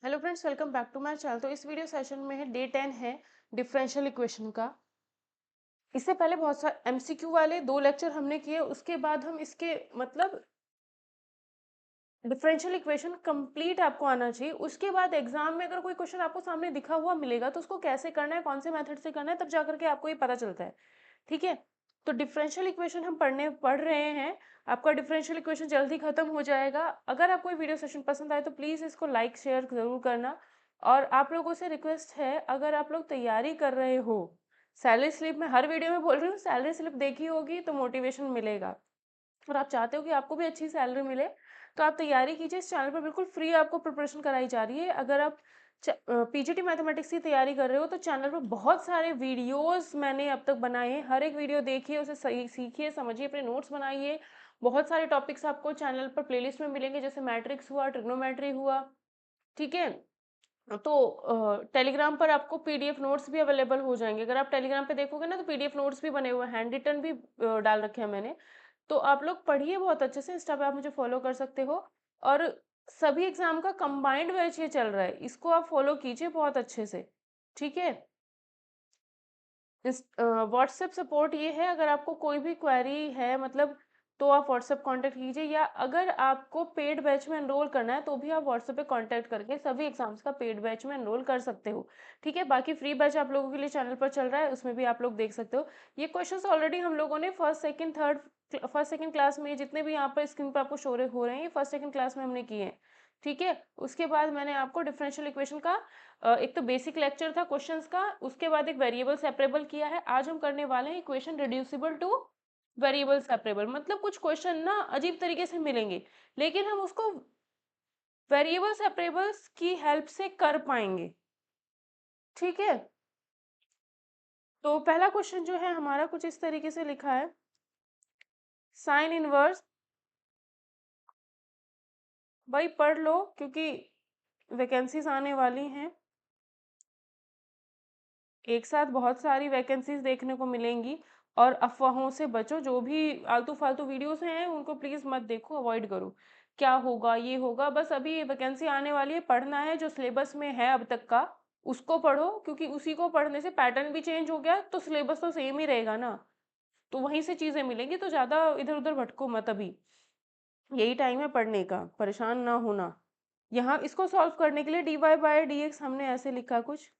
Hello friends, welcome back to my channel. तो इस video session में है डे 10 है डिफरेंशियल इक्वेशन का। इससे पहले बहुत सारे एमसीक्यू वाले 2 लेक्चर हमने किए, उसके बाद हम इसके मतलब डिफरेंशियल इक्वेशन कंप्लीट आपको आना चाहिए। उसके बाद एग्जाम में अगर कोई क्वेश्चन आपको सामने दिखा हुआ मिलेगा तो उसको कैसे करना है, कौन से मेथड से करना है, तब जाकर के आपको ये पता चलता है। ठीक है, तो डिफरेंशियल इक्वेशन हम पढ़ रहे हैं। आपका डिफरेंशियल इक्वेशन जल्दी खत्म हो जाएगा। अगर आपको ये वीडियो सेशन पसंद आए तो प्लीज़ इसको लाइक शेयर ज़रूर करना। और आप लोगों से रिक्वेस्ट है, अगर आप लोग तैयारी कर रहे हो, सैलरी स्लिप में हर वीडियो में बोल रही हूँ, सैलरी स्लिप देखी होगी तो मोटिवेशन मिलेगा और आप चाहते हो कि आपको भी अच्छी सैलरी मिले, तो आप तैयारी कीजिए। इस चैनल पर बिल्कुल फ्री आपको प्रिपरेशन कराई जा रही है। अगर आप पीजीटी मैथमेटिक्स की तैयारी कर रहे हो तो चैनल पर बहुत सारे वीडियोस मैंने अब तक बनाए हैं। हर एक वीडियो देखिए, उसे सही सीखिए, समझिए, अपने नोट्स बनाइए। बहुत सारे टॉपिक्स आपको चैनल पर प्लेलिस्ट में मिलेंगे, जैसे मैट्रिक्स हुआ, ट्रिग्नोमेट्री हुआ। ठीक है, तो टेलीग्राम पर आपको पीडीएफ नोट्स भी अवेलेबल हो जाएंगे। अगर आप टेलीग्राम पे देखोगे ना तो पीडीएफ नोट्स भी बने हुए हैं, हैंड रिटन भी डाल रखे हैं मैंने। तो आप लोग पढ़िए बहुत अच्छे से। इंस्टा पे आप मुझे फॉलो कर सकते हो। और सभी एग्जाम का कंबाइंड बैच ये चल रहा है, इसको आप फॉलो कीजिए बहुत अच्छे से। ठीक है, व्हाट्सएप सपोर्ट ये है, अगर आपको कोई भी क्वेरी है मतलब तो आप व्हाट्सएप कांटेक्ट कीजिए, या अगर आपको पेड बैच में एनरोल करना है तो भी आप व्हाट्सएप पे कांटेक्ट करके सभी एग्जाम्स का पेड बैच में एनरोल कर सकते हो। ठीक है, बाकी फ्री बैच आप लोगों के लिए चैनल पर चल रहा है, उसमें भी आप लोग देख सकते हो। ये क्वेश्चंस ऑलरेडी हम लोगों ने फर्स्ट सेकंड क्लास में, जितने भी यहाँ पर स्क्रीन पर आपको शो हो रहे हैं, ये फर्स्ट सेकंड क्लास में हमने किए हैं। ठीक है, उसके बाद मैंने आपको डिफरेंशियल इक्वेशन का एक तो बेसिक लेक्चर था क्वेश्चंस का, उसके बाद एक वेरिएबल सेपरेबल किया है। आज हम करने वाले हैं equation reducible two variable separable. मतलब कुछ क्वेश्चन ना अजीब तरीके से मिलेंगे, लेकिन हम उसको वेरिएबल सेपरेबल्स की हेल्प से कर पाएंगे। ठीक है, तो पहला क्वेश्चन जो है हमारा कुछ इस तरीके से लिखा है, साइन इनवर्स। भाई पढ़ लो क्योंकि वैकेंसीज आने वाली हैं, एक साथ बहुत सारी वैकेंसीज देखने को मिलेंगी। और अफवाहों से बचो, जो भी आलतू फालतू वीडियोस हैं उनको प्लीज मत देखो, अवॉइड करो। क्या होगा ये होगा, बस अभी वैकेंसी आने वाली है, पढ़ना है। जो सिलेबस में है अब तक का उसको पढ़ो, क्योंकि उसी को पढ़ने से पैटर्न भी चेंज हो गया तो सिलेबस तो सेम ही रहेगा ना, तो वहीं से चीजें मिलेंगी। तो ज्यादा इधर उधर भटको मत, अभी यही टाइम है पढ़ने का, परेशान ना होना। यहाँ इसको सॉल्व करने के लिए dy/dx हमने ऐसे लिखा कुछ,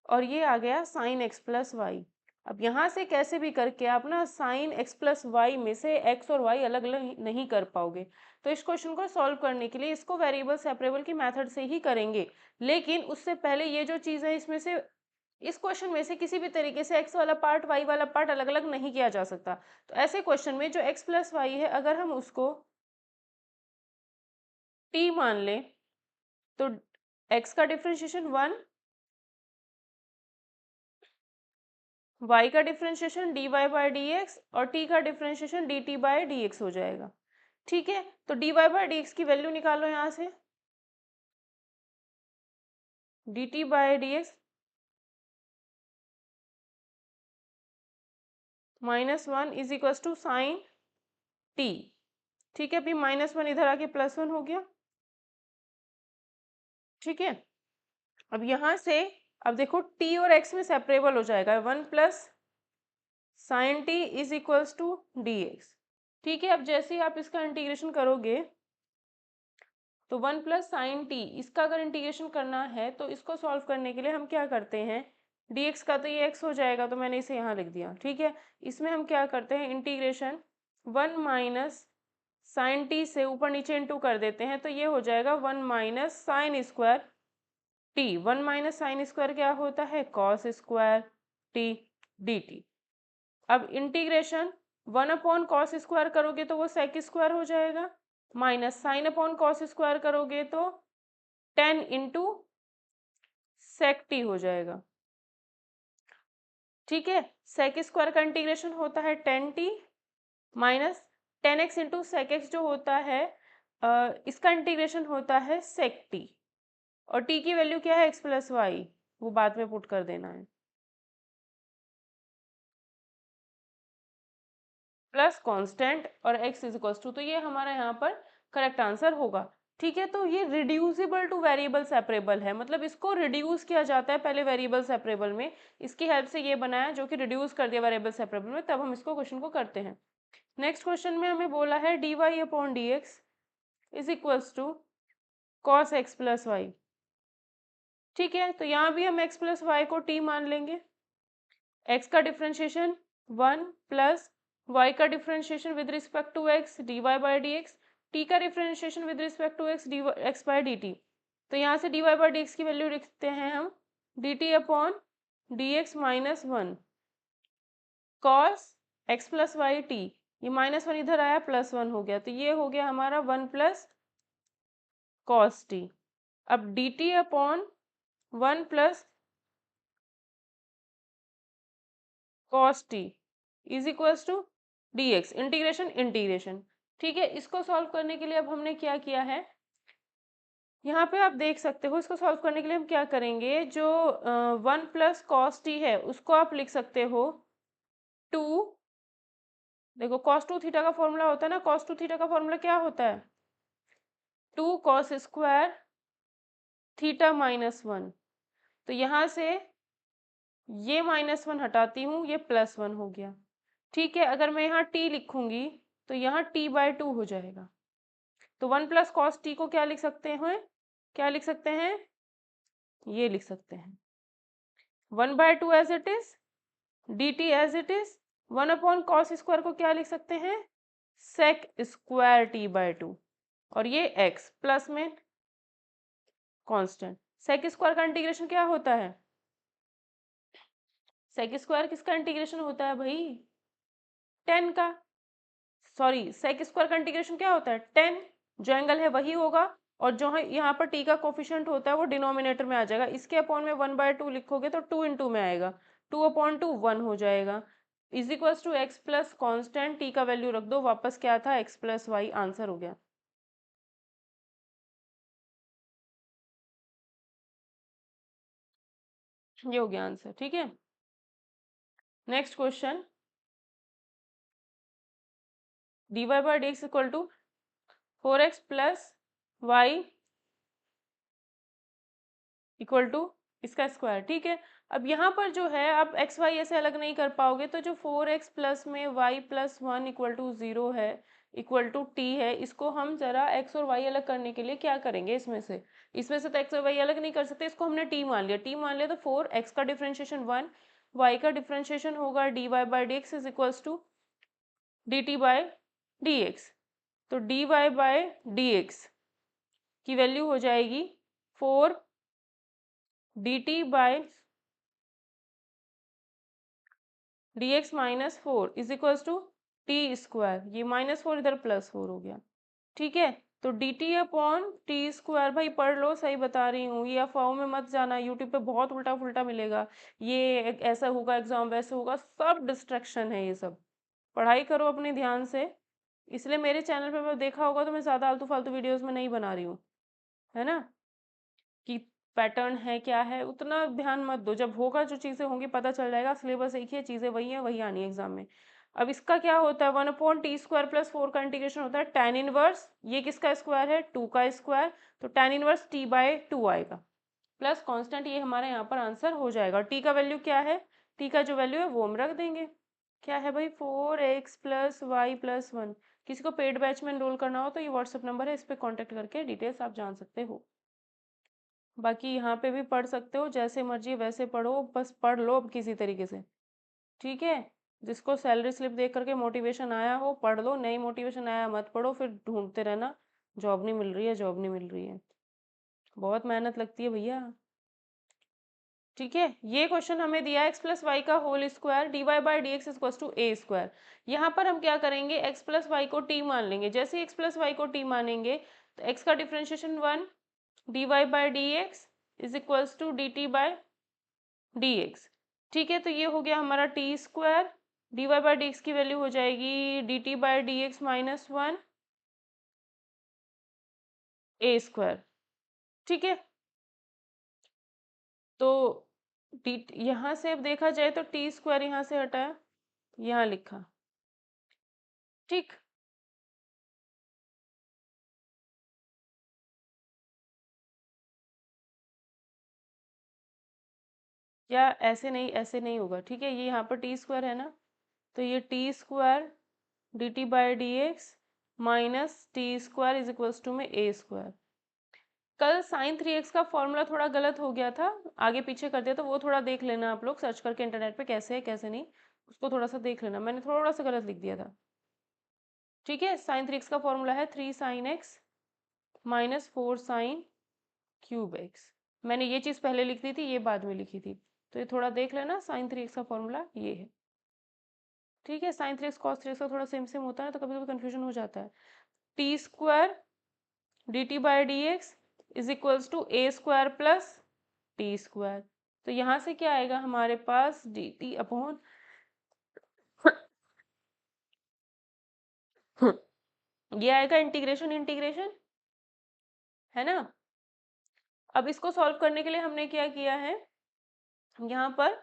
और ये आ गया साइन एक्स प्लस वाई। अब यहाँ से कैसे भी करके आप ना साइन एक्स प्लस वाई में से एक्स और वाई अलग अलग नहीं कर पाओगे। तो इस क्वेश्चन को सॉल्व करने के लिए इसको वेरिएबल सेपरेबल की मेथड से ही करेंगे। लेकिन उससे पहले ये जो चीज़ है, इसमें से इस क्वेश्चन में से किसी भी तरीके से एक्स वाला पार्ट वाई वाला पार्ट अलग अलग नहीं किया जा सकता। तो ऐसे क्वेश्चन में जो एक्स प्लस वाई है, अगर हम उसको टी मान लें तो एक्स का डिफ्रेंशिएशन 1, y का डिफरेंशिएशन dy/dx और t का डिफरेंशिएशन dt/dx हो जाएगा। ठीक है, तो dy/dx की वैल्यू निकालो यहाँ से, dt/dx -1 is equal to sine t। ठीक है, अभी -1 इधर आके +1 हो गया। ठीक है, अब यहाँ से अब देखो t और x में सेपरेबल हो जाएगा, 1 plus sine t is equals to dx। ठीक है, अब जैसे ही आप इसका इंटीग्रेशन करोगे तो 1 प्लस साइन टी, इसका अगर इंटीग्रेशन करना है तो इसको सॉल्व करने के लिए हम क्या करते हैं, dx का तो ये x हो जाएगा, तो मैंने इसे यहाँ लिख दिया। ठीक है, इसमें हम क्या करते हैं, इंटीग्रेशन 1 माइनस साइन टी से ऊपर नीचे इंटू कर देते हैं, तो ये हो जाएगा 1 minus sine square T. 1 minus sine square क्या होता है, cos square T D T. अब इंटीग्रेशन 1 अपॉन कॉस स्क्वायर करोगे तो वो सेक स्क्वायर हो जाएगा, minus sine upon cos square करोगे तो 10 इंटू सेक टी हो जाएगा। ठीक है, सेक स्क्वायर का इंटीग्रेशन होता है 10t minus 10x into sec x जो होता है, इसका इंटीग्रेशन होता है सेक टी। और t की वैल्यू क्या है, x प्लस वाई, वो बाद में पुट कर देना है, प्लस कांस्टेंट और x इज इक्वल टू, तो ये हमारा यहाँ पर करेक्ट आंसर होगा। ठीक है, तो ये रिड्यूसिबल टू वेरिएबल सेपरेबल है, मतलब इसको रिड्यूस किया जाता है पहले वेरिएबल सेपरेबल में, इसकी हेल्प से ये बनाया जो कि रिड्यूस कर दिया वेरिएबल सेपरेबल में, तब हम इसको क्वेश्चन को करते हैं। नेक्स्ट क्वेश्चन में हमें बोला है dy upon D x is equals to cos X plus Y. ठीक है, तो यहाँ भी हम x प्लस वाई को t मान लेंगे। x का डिफ्रेंशिएशन 1 प्लस y का differentiation with respect to x dy by D X, t का differentiation with respect to x x by D T. तो यहाँ से dy बाई डी एक्स की वैल्यू लिखते हैं हम dt upon D x minus one cos X plus Y T, ये minus one इधर आया प्लस वन हो गया, तो ये हो गया हमारा वन प्लस कॉस टी। अब D T upon one plus cos T is equals to D X, integration integration. ठीक है, इसको सॉल्व करने के लिए अब हमने क्या किया है, यहाँ पे आप देख सकते हो, इसको सॉल्व करने के लिए हम क्या करेंगे, जो वन प्लस कॉस टी है उसको आप लिख सकते हो टू, देखो कॉस टू थीटा का फॉर्मूला होता है ना, कॉस टू थीटा का फॉर्मूला क्या होता है, two cos square theta minus one. तो यहाँ से ये माइनस वन हटाती हूँ, ये प्लस वन हो गया। ठीक है, अगर मैं यहाँ t लिखूंगी तो यहाँ t बाय टू हो जाएगा। तो वन प्लस कॉस टी को क्या लिख सकते हैं, क्या लिख सकते हैं, ये लिख सकते हैं one by two as it is, D T as it is, one upon cos square को क्या लिख सकते हैं, sec square T by two, और ये x प्लस में कांस्टेंट। सेक स्क्वायर का इंटीग्रेशन क्या होता है, सेक स्क्वायर किसका इंटीग्रेशन होता है भाई, 10 का, सॉरी सेक स्क्वायर का इंटीग्रेशन क्या होता है 10, जो एंगल है वही होगा, और जो है यहाँ पर टी का कोफिशिएंट होता है वो डिनोमिनेटर में आ जाएगा, इसके अपॉन में वन बाय टू लिखोगे तो टू इंटू में आएगा, टू अपॉन टू वन हो जाएगा, is equals to x plus constant, T का वैल्यू रख दो, वापस क्या था एक्स प्लस वाई, आंसर हो गया। ये हो गया आंसर। ठीक है, next question, D Y by D x equal to four X plus Y equal to इसका स्क्वायर। ठीक है, अब यहाँ पर जो है आप एक्स वाई ऐसे अलग नहीं कर पाओगे, तो जो फोर एक्स प्लस में Y plus one equal to zero है इक्वल टू टी है, इसको हम जरा एक्स और वाई अलग करने के लिए क्या करेंगे, इसमें से तो एक्स और वाई अलग नहीं कर सकते, इसको हमने टी मान लिया, टी मान लिया तो फोर एक्स का डिफ्रेंशिएशन वन, वाई का डिफ्रेंशिएशन होगा D Y by D x is equals to D T by D x. तो D Y by D x की वैल्यू हो जाएगी फोर D T by D x minus four is equals to T square, ये minus four इधर plus four हो गया। ठीक है, तो D T upon T square, भाई पढ़ लो, सही बता रही हूँ, ये अफवाहों में मत जाना, यूट्यूब पे बहुत उल्टा फुल्टा मिलेगा, ये ऐसा होगा एग्जाम वैसे होगा, सब डिस्ट्रैक्शन है ये सब, पढ़ाई करो अपने ध्यान से। इसलिए मेरे चैनल पे मैं देखा होगा तो मैं ज़्यादा आलतू फालतू वीडियोज़ में नहीं बना रही हूँ, है ना, कि पैटर्न है क्या है उतना ध्यान मत दो, जब होगा जो चीज़ें होंगी पता चल जाएगा, सिलेबस एक ही है, चीज़ें वही हैं, वही आनी है एग्जाम में। अब इसका क्या होता है, one upon T square plus four का इंटीग्रेशन होता है टेन इनवर्स, ये किसका स्क्वायर है, टू का स्क्वायर, तो ten inverse T by to आएगा, प्लस कांस्टेंट, ये हमारा यहाँ पर आंसर हो जाएगा। टी का वैल्यू क्या है, टी का जो वैल्यू है वो हम रख देंगे, क्या है भाई four X plus Y plus one. किसी को पेड बैच में एनरोल करना हो तो ये व्हाट्सअप नंबर है, इस पर कॉन्टैक्ट करके डिटेल्स आप जान सकते हो। बाकी यहाँ पे भी पढ़ सकते हो, जैसे मर्जी वैसे पढ़ो, बस पढ़ लो अब किसी तरीके से। ठीक है, जिसको सैलरी स्लिप देख करके मोटिवेशन आया हो पढ़ लो, नहीं मोटिवेशन आया मत पढ़ो, फिर ढूंढते रहना जॉब नहीं मिल रही है, जॉब नहीं मिल रही है, बहुत मेहनत लगती है भैया। ठीक है, ये क्वेश्चन हमें दिया एक्स प्लस वाई का whole square D Y by D x equal to A square. यहाँ पर हम क्या करेंगे, एक्स प्लस वाई को टी मान लेंगे, जैसे ही एक्स प्लस वाई को टी मानेंगे तो एक्स का differentiation one D Y by D x is equals to D T by D x. ठीक है, तो ये हो गया हमारा T square, D Y by D x की वैल्यू हो जाएगी D T by D x minus one A square. ठीक है, तो टी यहाँ से अब देखा जाए तो टी स्क्वायर यहाँ से हटाया, यहाँ लिखा। ठीक, या ऐसे नहीं होगा, ठीक है। ये यहाँ पर टी स्क्वायर है ना, तो ये T square D T by D x minus T square is equals to में ए स्क्वायर। कल साइन 3x का फॉर्मूला थोड़ा गलत हो गया था, आगे पीछे कर दिया, तो वो थोड़ा देख लेना आप लोग सर्च करके इंटरनेट पे कैसे है कैसे नहीं, उसको थोड़ा सा देख लेना, मैंने थोड़ा सा गलत लिख दिया था, ठीक है। साइन 3x का फॉर्मूला है 3 sine x minus 4 sine cube x. मैंने ये चीज़ पहले लिख दी थी, ये बाद में लिखी थी, तो ये थोड़ा देख लेना। साइन 3x का फॉर्मूला ये है, ठीक है। साइन 3x कॉस 3x का थोड़ा सेम सेम होता है, तो कभी कभी कन्फ्यूजन हो जाता है। T square D T by D x is equals to A square plus T square. तो यहाँ से क्या आएगा हमारे पास डी टी अपॉन ये आएगा इंटीग्रेशन इंटीग्रेशन, है ना। अब इसको सॉल्व करने के लिए हमने क्या किया है, यहाँ पर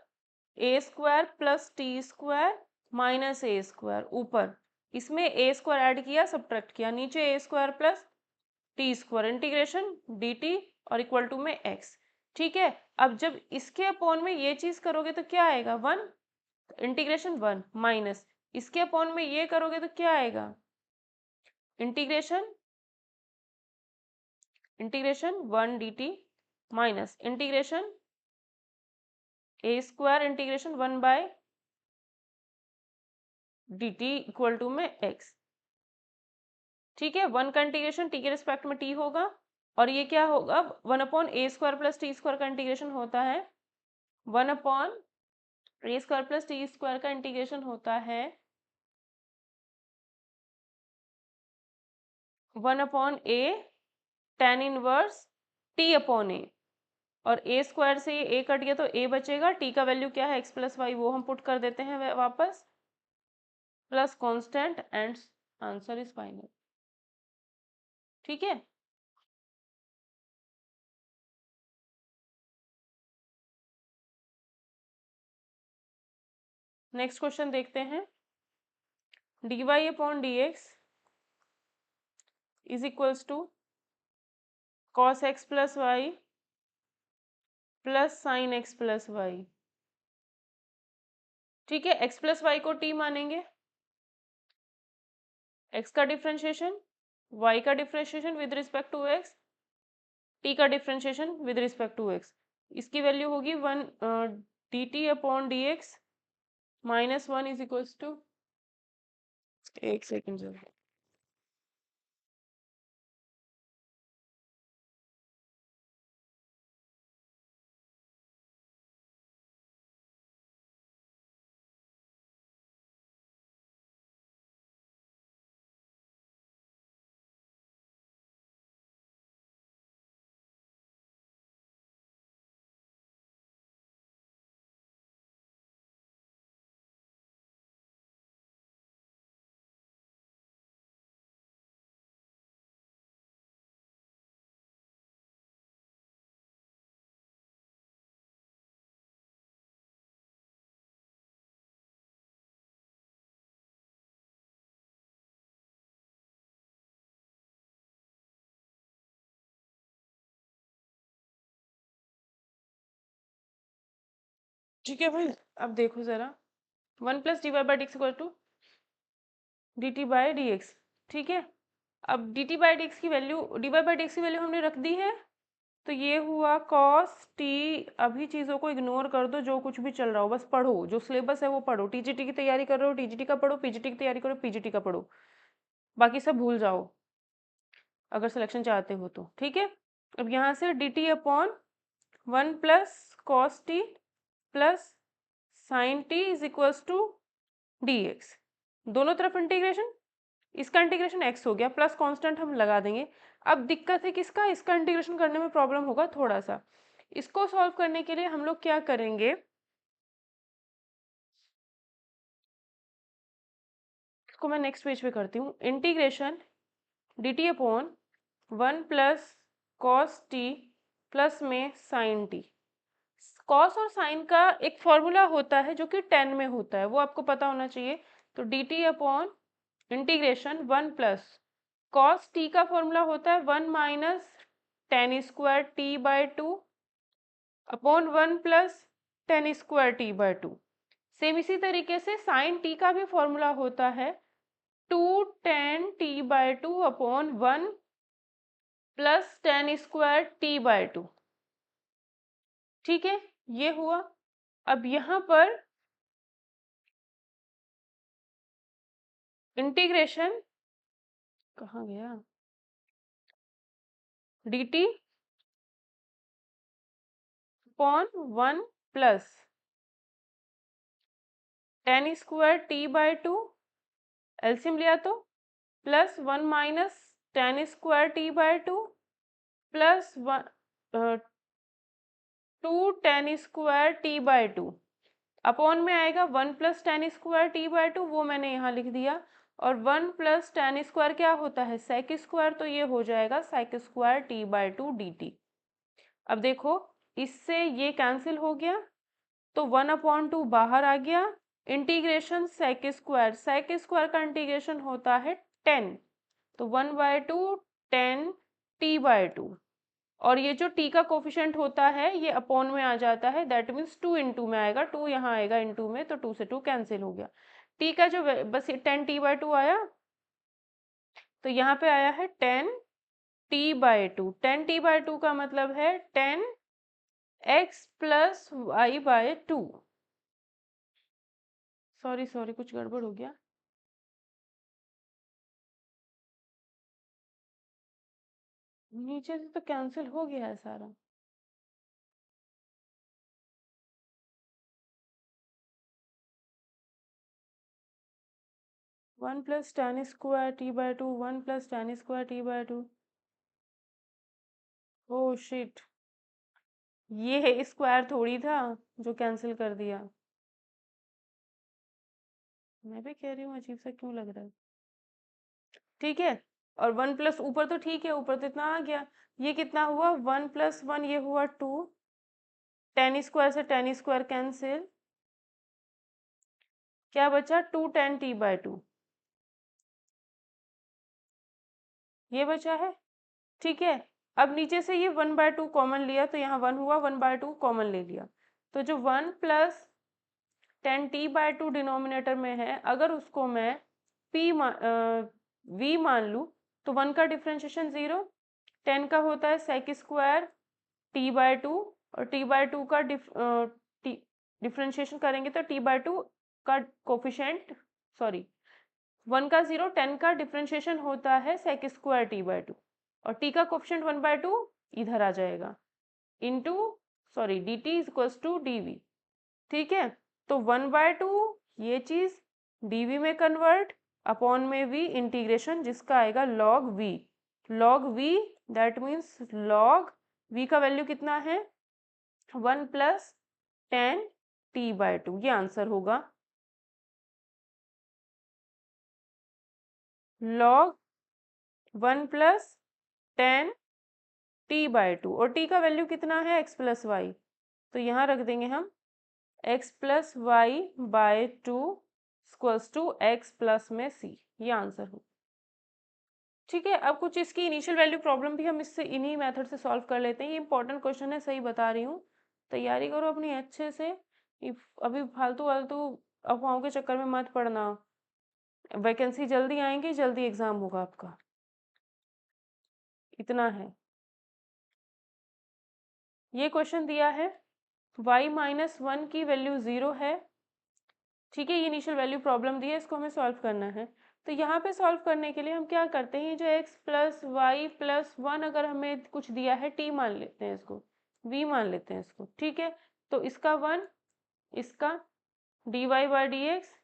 A square plus T square minus A square, ऊपर इसमें ए स्क्वायर ऐड किया सब्ट्रैक्ट किया, नीचे A square plus T square integration D T और इक्वल टू में एक्स, ठीक है। अब जब इसके अपॉन में ये चीज करोगे तो क्या आएगा 1, इंटीग्रेशन 1 माइनस इसके अपॉन में ये करोगे तो क्या आएगा integration integration 1 D T minus integration A square integration 1 by D T equal to में एक्स, ठीक है। 1 का इंटीग्रेशन टी के रिस्पेक्ट में टी होगा, और ये क्या होगा 1 upon A square plus T square का इंटीग्रेशन होता है 1 upon A square plus T square का इंटीग्रेशन होता है 1 upon A tan inverse T upon A, और ए स्क्वायर से ये ए कट गया तो ए बचेगा, टी का वैल्यू क्या है एक्स प्लस वाई, वो हम पुट कर देते हैं वापस, plus constant and answer is final, ठीक है। नेक्स्ट क्वेश्चन देखते हैं। D Y upon D x is equals to cos X plus Y plus sine X plus Y, ठीक है। एक्स प्लस वाई को टी मानेंगे, एक्स का डिफ्रेंशिएशन वाई का differentiation with respect to X, T का differentiation with respect to X, इसकी value होगी 1 D T upon D x minus 1 is equals to, एक सेकेंड जरा, ठीक है भाई। अब देखो जरा 1 plus d Y by D x equal to D T by D x, ठीक है। अब D T by D x की value d Y by D x की वैल्यू हमने रख दी है, तो ये हुआ कॉस टी। अभी चीज़ों को इग्नोर कर दो, जो कुछ भी चल रहा हो बस पढ़ो, जो सिलेबस है वो पढ़ो, टीजीटी की तैयारी कर रहे हो टीजीटी का पढ़ो, पीजीटी की तैयारी करो पीजीटी का पढ़ो, बाकी सब भूल जाओ अगर सिलेक्शन चाहते हो तो, ठीक है। अब यहाँ से D T upon 1 plus cos T plus sine T is equals to D X, दोनों तरफ इंटीग्रेशन, इसका इंटीग्रेशन एक्स हो गया, प्लस कांस्टेंट हम लगा देंगे। अब दिक्कत है किसका, इसका इंटीग्रेशन करने में प्रॉब्लम होगा थोड़ा सा। इसको सॉल्व करने के लिए हम लोग क्या करेंगे, इसको मैं नेक्स्ट पेज पे करती हूँ। Integration D T upon 1 plus cos T plus में साइन टी, कॉस और साइन का एक फॉर्मूला होता है जो कि 10 में होता है, वो आपको पता होना चाहिए। तो D T upon integration 1 plus cos T का फॉर्मूला होता है 1 minus ten square T by 2 upon 1 plus ten square T by to. Same इसी तरीके से साइन टी का भी फॉर्मूला होता है 2 tan t/2 upon 1 plus ten square T by to. ठीक है, ये हुआ। अब यहां पर इंटीग्रेशन कहाँ गया, dt upon 1 plus ten square T by to, LCM लिया तो plus 1 minus ten square T by two plus 2 tan square T by to upon में आएगा 1 plus ten square T by to, वो मैंने यहाँ लिख दिया। और 1 प्लस टेन स्क्वायर क्या होता है, सेक स्क्वायर, तो ये हो जाएगा sec square T by two D T. अब देखो इससे ये कैंसिल हो गया तो 1/2 बाहर आ गया। इंटीग्रेशन सेक स्क्वायर का इंटीग्रेशन होता है 10, तो 1/2 10 टी बाय टू। और ये जो t का कोफिशिएंट होता है ये अपॉन में आ जाता है, दैट मीन्स 2 इंटू में आएगा, 2 यहाँ आएगा इंटू में, तो 2 से 2 कैंसिल हो गया। t का जो बस 10t/2 आया, तो यहाँ पे आया है 10t/2। 10t/2 का मतलब है 10x plus Y by two. Sorry कुछ गड़बड़ हो गया। नीचे से तो कैंसिल हो गया है सारा। One plus ten square T by to, 1 plus ten square T by to. Oh shit, ये स्क्वायर थोड़ी था जो कैंसिल कर दिया। मैं भी कह रही हूँ अजीब सा क्यों लग रहा है। ठीक है, और 1 प्लस ऊपर तो ठीक है, ऊपर तो इतना आ गया। ये कितना हुआ, 1 प्लस 1 ये हुआ 2, टेन स्क्वायर से टेन स्क्वायर कैंसिल, क्या बचा 2 tan t/2, ये बचा है। ठीक है, अब नीचे से ये 1/2 कॉमन लिया तो यहाँ 1 हुआ, 1/2 कॉमन ले लिया, तो जो 1 प्लस 10t/2 डिनोमिनेटर में है, अगर उसको मैं v मान लूँ तो 1 का डिफ्रेंशिएशन 0, 10 का होता है सेक स्क्वायर t/2, और t/2 का डिफ्रेंशिएशन करेंगे तो t/2 का कोफिशिएंट, सॉरी 1 का 0, 10 का डिफ्रेंशिएशन होता है सेक स्क्वायर t/2, और t का कोफिशिएंट 1/2 इधर आ जाएगा into, sorry dt is equals to dv। ठीक है, तो 1/2 ये चीज dv में कन्वर्ट, अपॉन में v इंटीग्रेशन जिसका आएगा log v, that means log v का वैल्यू कितना है 1 प्लस 10t/2, ये आंसर होगा। log 1 प्लस 10t/2, और t का वैल्यू कितना है x प्लस वाई, तो यहाँ रख देंगे हम x plus Y by two equals to x plus में c, ये आंसर हो। ठीक है, अब कुछ इसकी इनिशियल वैल्यू प्रॉब्लम भी हम इससे इन्हीं मेथड से सॉल्व कर लेते हैं। ये इंपॉर्टेंट क्वेश्चन है, सही बता रही हूँ, तैयारी करो अपनी अच्छे से। अभी फालतू वालतू अफवाहों के चक्कर में मत पड़ना, वैकेंसी जल्दी आएंगी, जल्दी एग्जाम होगा आपका, इतना है। ये क्वेश्चन दिया है y-1 की वैल्यू 0 है। ठीक है, ये इनिशियल वैल्यू प्रॉब्लम दी है, इसको हमें सॉल्व करना है। तो यहाँ पे सॉल्व करने के लिए हम क्या करते हैं, जो x प्लस वाई प्लस 1 अगर हमें कुछ दिया है, t मान लेते हैं इसको, v मान लेते हैं इसको। ठीक है, तो इसका 1, इसका dy by D x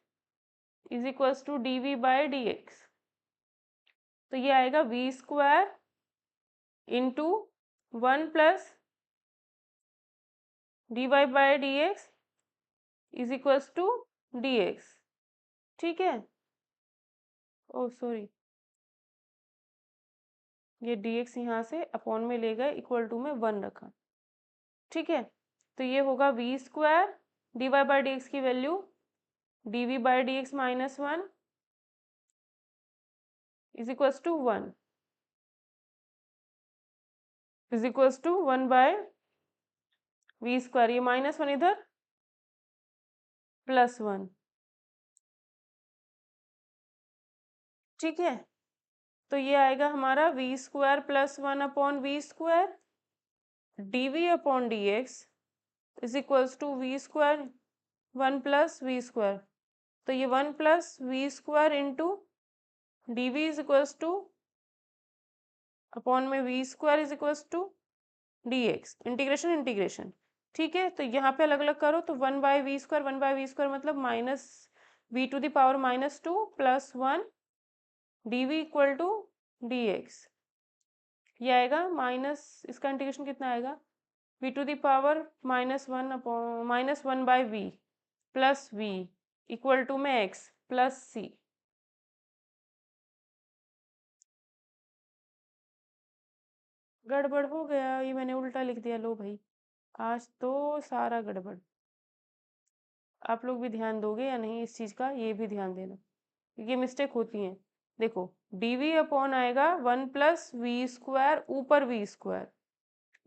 is equals to dv by D x, तो ये आएगा v square into 1 plus dy by D x is equals to D x. ठीक है, ओह सॉरी, ये dx यहाँ से अपॉन में ले गए, इक्वल टू में 1 रखा। ठीक है, तो ये होगा v square, dy by D x की value dv by D x minus 1 is equals to 1, is equals to 1 by v square, ये माइनस 1 इधर +1। ठीक है, तो ये आएगा हमारा v² + 1/v², dv/dx is equals to v², 1 + v²। तो ये 1 + v² into dv is equals to upon में v² is equals to dx, integration integration. ठीक है, तो यहाँ पे अलग अलग करो तो 1/v² मतलब -v⁻⁻2 + 1 dv equal to dx। ये आएगा माइनस, इसका इंटीग्रेशन कितना आएगा, v⁻⁻1/v plus v equal to में x प्लस c। गड़बड़ हो गया, ये मैंने उल्टा लिख दिया। लो भाई, आज तो सारा गड़बड़। आप लोग भी ध्यान दोगे या नहीं इस चीज़ का, ये भी ध्यान देना, ये मिस्टेक होती है। देखो, dv अपॉन आएगा 1 + v² ऊपर v²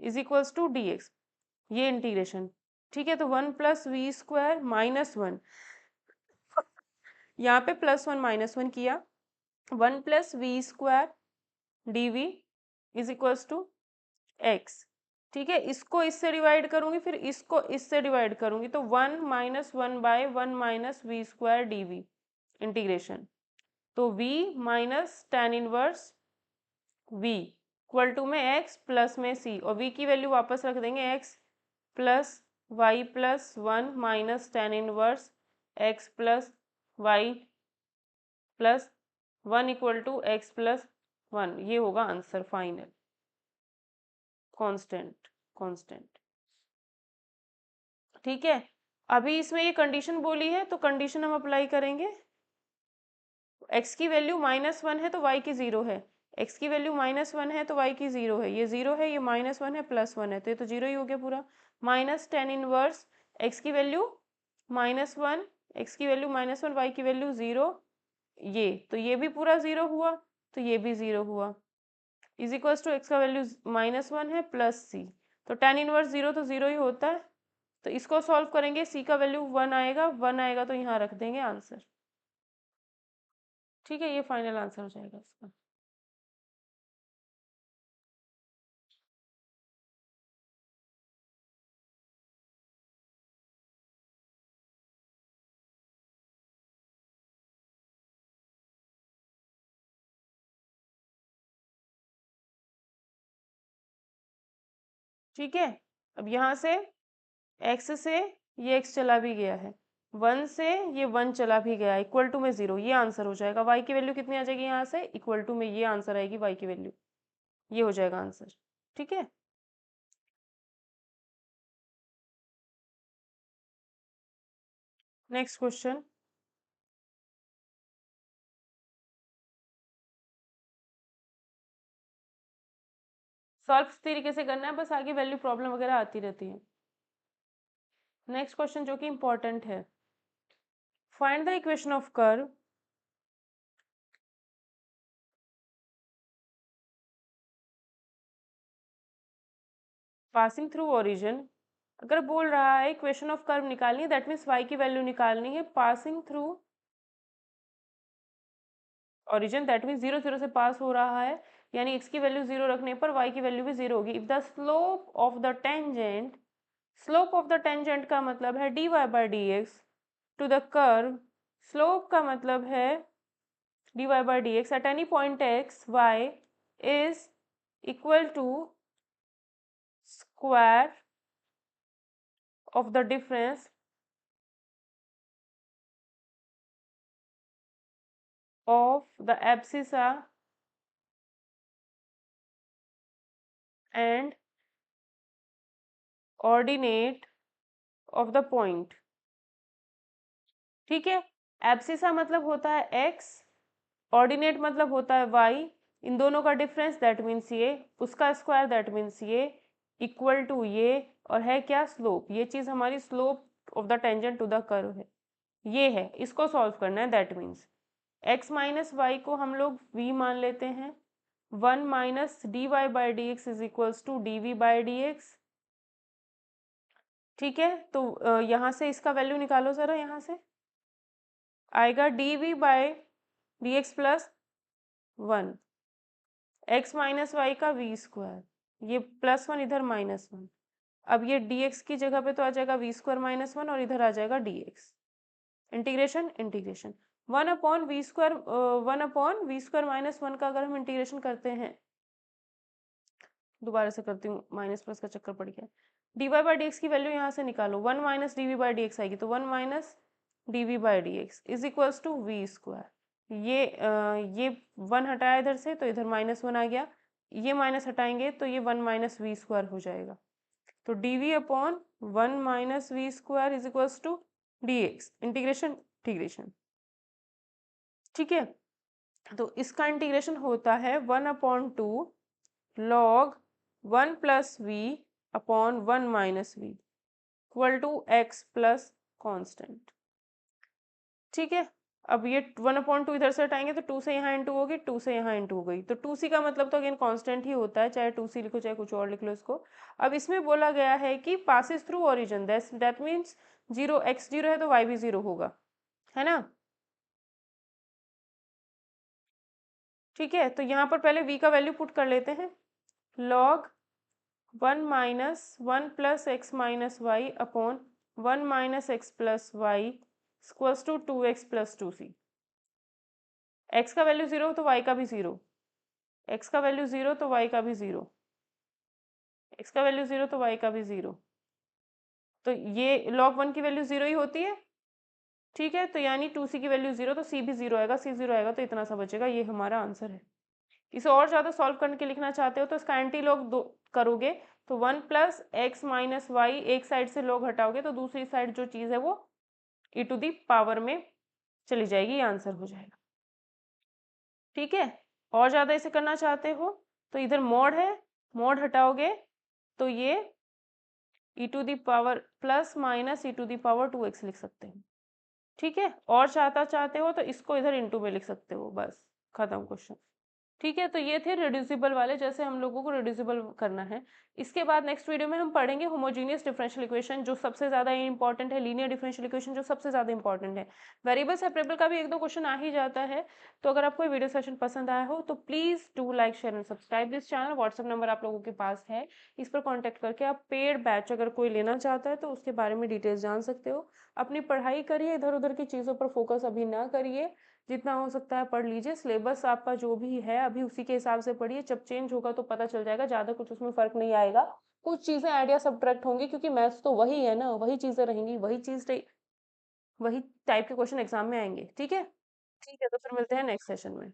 is equals to dx, ये इंटीग्रेशन। ठीक है, तो 1 + v² -1, यहाँ पे +1 -1 किया, 1 + v² dv is equals to x। ठीक है, इसको इससे डिवाइड करूंगी, फिर इसको इससे डिवाइड करूंगी, तो 1 - 1/1 - v² dv इंटीग्रेशन। तो v minus tan inverse v equal to में x प्लस में c, और v की वैल्यू वापस रख देंगे x plus y plus 1 minus tan inverse x plus y plus 1 equal to x plus 1। ये होगा आंसर फाइनल, कांस्टेंट कांस्टेंट। ठीक है, अभी इसमें ये कंडीशन बोली है तो कंडीशन हम अप्लाई करेंगे। x की वैल्यू -1 है तो y की 0 है, x की वैल्यू -1 है तो y की 0 है, ये 0 है, ये -1 है, +1 है, तो ये तो 0 ही हो गया पूरा। माइनस tan इनवर्स x की वैल्यू -1, x की वैल्यू -1, y की वैल्यू 0, ये तो ये भी पूरा 0 हुआ, तो ये भी 0 हुआ, इज इक्वल्स टू x का वैल्यू -1 है प्लस c, तो tan इनवर्स 0 तो 0 ही होता है, तो इसको सॉल्व करेंगे, c का वैल्यू 1 आएगा, 1 आएगा तो यहाँ रख देंगे आंसर। ठीक है, ये फाइनल आंसर हो जाएगा इसका। ठीक है, अब यहाँ से x से ये x चला भी गया है, 1 से ये 1 चला भी गया, इक्वल टू में 0, ये आंसर हो जाएगा। y की वैल्यू कितनी आ जाएगी यहाँ से, इक्वल टू में ये आंसर आएगी y की वैल्यू, ये हो जाएगा आंसर। ठीक है, नेक्स्ट क्वेश्चन। सॉल्व इस तरीके से करना है, बस आगे वैल्यू प्रॉब्लम वगैरह आती रहती है। नेक्स्ट क्वेश्चन जो कि इंपॉर्टेंट है, find the equation of curve passing through origin. अगर बोल रहा है इक्वेशन ऑफ कर्व निकालनी है, दैट मीन्स y की वैल्यू निकालनी है passing through origin, that means 0 0 से पास हो रहा है, यानी x की वैल्यू 0 रखने पर y की वैल्यू भी 0 होगी। If the slope of the tangent, slope of the tangent का मतलब है dy/dx to the curve, slope का मतलब है dy/dx at any point x y is equal to square of the difference of the abscissa and ordinate of the point। ठीक है, abscissa मतलब होता है x, ऑर्डिनेट मतलब होता है y, इन दोनों का डिफरेंस दैट मीन्स ये, उसका स्क्वायर दैट मीन्स ये, इक्वल टू ये, और है क्या, स्लोप। ये चीज़ हमारी slope of the tangent to the curve है, ये है, इसको सॉल्व करना है। That means x minus Y को हम लोग v मान लेते हैं, 1 minus dy/dx is equals to dv/dx, ठीक है, तो यहाँ से इसका वैल्यू निकालो ज़रा, यहाँ से आएगा dv by dx plus 1, x minus Y का v स्क्वायर, ये +1 इधर -1। अब ये dx की जगह पे तो आ जाएगा v स्क्वायर -1 और इधर आ जाएगा dx। Integration integration 1/v square -1 का अगर हम इंटीग्रेशन करते हैं, दोबारा से करती हूँ, माइनस प्लस का चक्कर पड़ गया। dy बाई डी एक्स की वैल्यू यहाँ से निकालो, 1 minus D we by D X आएगी, तो 1 minus D we by D x is equals to we square. ये 1 हटाया इधर से तो इधर -1 आ गया, ये माइनस हटाएंगे तो ये 1 माइनस वी स्क्वायर हो जाएगा। तो D we upon 1 minus we square is equals to D X, integration integration. ठीक है, तो इसका इंटीग्रेशन होता है 1/2 log 1 plus V upon 1 minus V equal to x plus constant. ठीक है, अब ये 1/2 इधर से हटाएंगे तो 2 से यहाँ इंटू होगी, 2 से यहाँ इंटू हो गई, तो 2c का मतलब तो अगेन कांस्टेंट ही होता है, चाहे 2c लिखो चाहे कुछ और लिख लो इसको। अब इसमें बोला गया है कि passes through origin, that means 0 x 0 है तो y भी 0 होगा, है ना। ठीक है, तो यहाँ पर पहले v का वैल्यू पुट कर लेते हैं, log 1 minus 1 plus x minus Y upon 1 minus X plus Y equals to 2x plus 2c। x का वैल्यू 0 तो y का भी 0, x का वैल्यू 0 तो y का भी 0, x का वैल्यू 0 तो y का भी 0, तो ये log 1 की वैल्यू 0 ही होती है। ठीक है, तो यानी 2c की वैल्यू 0 तो c भी 0 आएगा, c 0 आएगा तो इतना सा बचेगा, ये हमारा आंसर है। इसे और ज़्यादा सॉल्व करके लिखना चाहते हो तो इसका एंटी लॉग दो करोगे तो 1 प्लस एक्स माइनस वाई, एक साइड से लॉग हटाओगे तो दूसरी साइड जो चीज़ है वो e टू दी पावर में चली जाएगी, ये आंसर हो जाएगा। ठीक है, और ज़्यादा इसे करना चाहते हो तो इधर मॉड है, मॉड हटाओगे तो ये e to the power plus minus e to the power 2x लिख सकते हैं। ठीक है, और चाहते हो तो इसको इधर इंटू में लिख सकते हो, बस खत्म क्वेश्चन। ठीक है, तो ये थे रिड्यूसिबल वाले, जैसे हम लोगों को रिड्यूसिबल करना है। इसके बाद नेक्स्ट वीडियो में हम पढ़ेंगे होमोजीनियस डिफरेंशियल इक्वेशन, जो सबसे ज़्यादा इंपॉर्टेंट है, लीनियर डिफरेंशियल इक्वेशन जो सबसे ज़्यादा इंपॉर्टेंट है। वेरिएबल सेपरेबल का भी 1-2 क्वेश्चन आ ही जाता है। तो अगर आपको ये वीडियो सेशन पसंद आया हो तो please do like share and subscribe this channel. WhatsApp number आप लोगों के पास है, इस पर कॉन्टैक्ट करके आप पेड बैच अगर कोई लेना चाहता है तो उसके बारे में डिटेल्स जान सकते हो। अपनी पढ़ाई करिए, इधर उधर की चीज़ों पर फोकस अभी ना करिए, जितना हो सकता है पढ़ लीजिए। सिलेबस आपका जो भी है अभी उसी के हिसाब से पढ़िए, जब चेंज होगा तो पता चल जाएगा, ज़्यादा कुछ उसमें फ़र्क नहीं आएगा। कुछ चीज़ें आइडिया सब्ट्रैक्ट होंगी क्योंकि मैथ्स तो वही है ना, वही चीज़ें रहेंगी, वही टाइप के क्वेश्चन एग्जाम में आएंगे। ठीक है, ठीक है, तो फिर मिलते हैं नेक्स्ट सेशन में।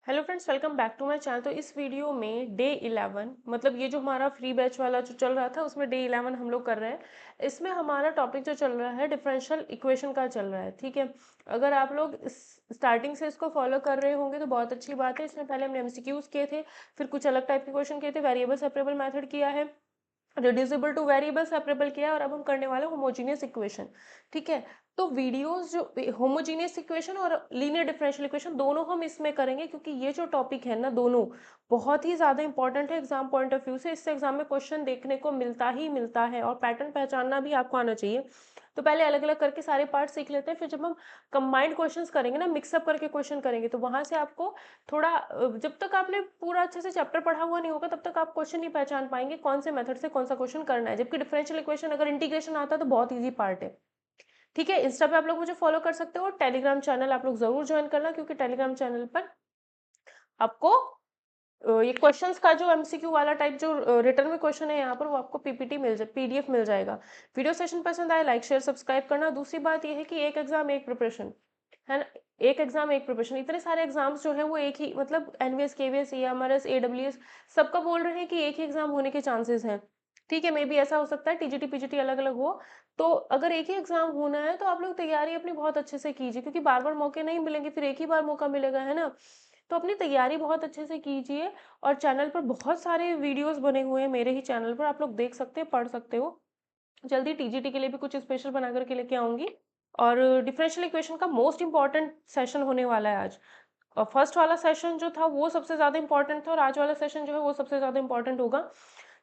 Hello friends, welcome back to my channel. तो इस वीडियो में डे 11, मतलब ये जो हमारा फ्री बैच वाला जो चल रहा था उसमें डे 11 हम लोग कर रहे हैं। इसमें हमारा टॉपिक जो चल रहा है डिफरेंशियल इक्वेशन का चल रहा है। ठीक है, अगर आप लोग स्टार्टिंग से इसको फॉलो कर रहे होंगे तो बहुत अच्छी बात है। इसमें पहले हमने एमसीक्यूज किए थे, फिर कुछ अलग टाइप के क्वेश्चन किए थे, वेरिएबल सेपरेबल मेथड किया है, रिड्यूसिबल टू वेरिएबल सेपरेबल किया है, और अब हम करने वाले होमोजीनियस इक्वेशन। ठीक है, तो वीडियोस जो होमोजीनियस इक्वेशन और लीनियर डिफरेंशियल इक्वेशन दोनों हम इसमें करेंगे, क्योंकि ये जो टॉपिक है ना दोनों बहुत ही ज़्यादा इंपॉर्टेंट है एग्जाम पॉइंट ऑफ व्यू से। इससे एग्जाम में क्वेश्चन देखने को मिलता ही मिलता है, और पैटर्न पहचानना भी आपको आना चाहिए। तो पहले अलग अलग करके सारे पार्ट सीख लेते हैं, फिर जब हम कंबाइंड क्वेश्चंस करेंगे ना, मिक्सअप करके क्वेश्चन करेंगे, तो वहां से आपको थोड़ा जब तक आपने पूरा अच्छे से चैप्टर पढ़ा हुआ नहीं होगा तब तक आप क्वेश्चन नहीं पहचान पाएंगे कौन से मेथड से कौन सा क्वेश्चन करना है। जबकि डिफरेंशियल इक्वेशन अगर इंटीग्रेशन आता है तो बहुत ईजी पार्ट है। ठीक है, इंस्टा पे आप लोग मुझे फॉलो कर सकते हो, टेलीग्राम चैनल आप लोग जरूर ज्वाइन करना, क्योंकि टेलीग्राम चैनल पर आपको ये क्वेश्चंस का जो एमसीक्यू वाला टाइप जो रिटर्न में क्वेश्चन है यहाँ पर वो आपको पीपीटी मिल जाए, पीडीएफ मिल जाएगा। वीडियो सेशन पसंद आए लाइक शेयर सब्सक्राइब करना। दूसरी बात ये है कि एक एग्जाम एक प्रिपरेशन है ना, एक एग्जाम एक प्रिपरेशन। इतने सारे एग्जाम्स जो है वो एक ही, मतलब एनवीएस केवीएस एएमआरएस एडब्ल्यूएस सबका बोल रहे हैं कि एक ही एग्जाम होने के चांसेस हैं। ठीक है, मे बी ऐसा हो सकता है टीजीटी पीजीटी अलग अलग हो, तो अगर एक ही एग्जाम होना है तो आप लोग तैयारी अपनी बहुत अच्छे से कीजिए, क्योंकि बार बार मौके नहीं मिलेंगे, फिर एक ही बार मौका मिलेगा, है ना। तो अपनी तैयारी बहुत अच्छे से कीजिए, और चैनल पर बहुत सारे वीडियोस बने हुए हैं, मेरे ही चैनल पर आप लोग देख सकते हैं, पढ़ सकते हो। जल्दी टीजीटी के लिए भी कुछ स्पेशल बना करके लेके आऊंगी। और डिफरेंशियल इक्वेशन का मोस्ट इंपॉर्टेंट सेशन होने वाला है आज, फर्स्ट वाला सेशन जो था वो सबसे ज़्यादा इंपॉर्टेंट था और आज वाला सेशन जो है वो सबसे ज़्यादा इंपॉर्टेंट होगा।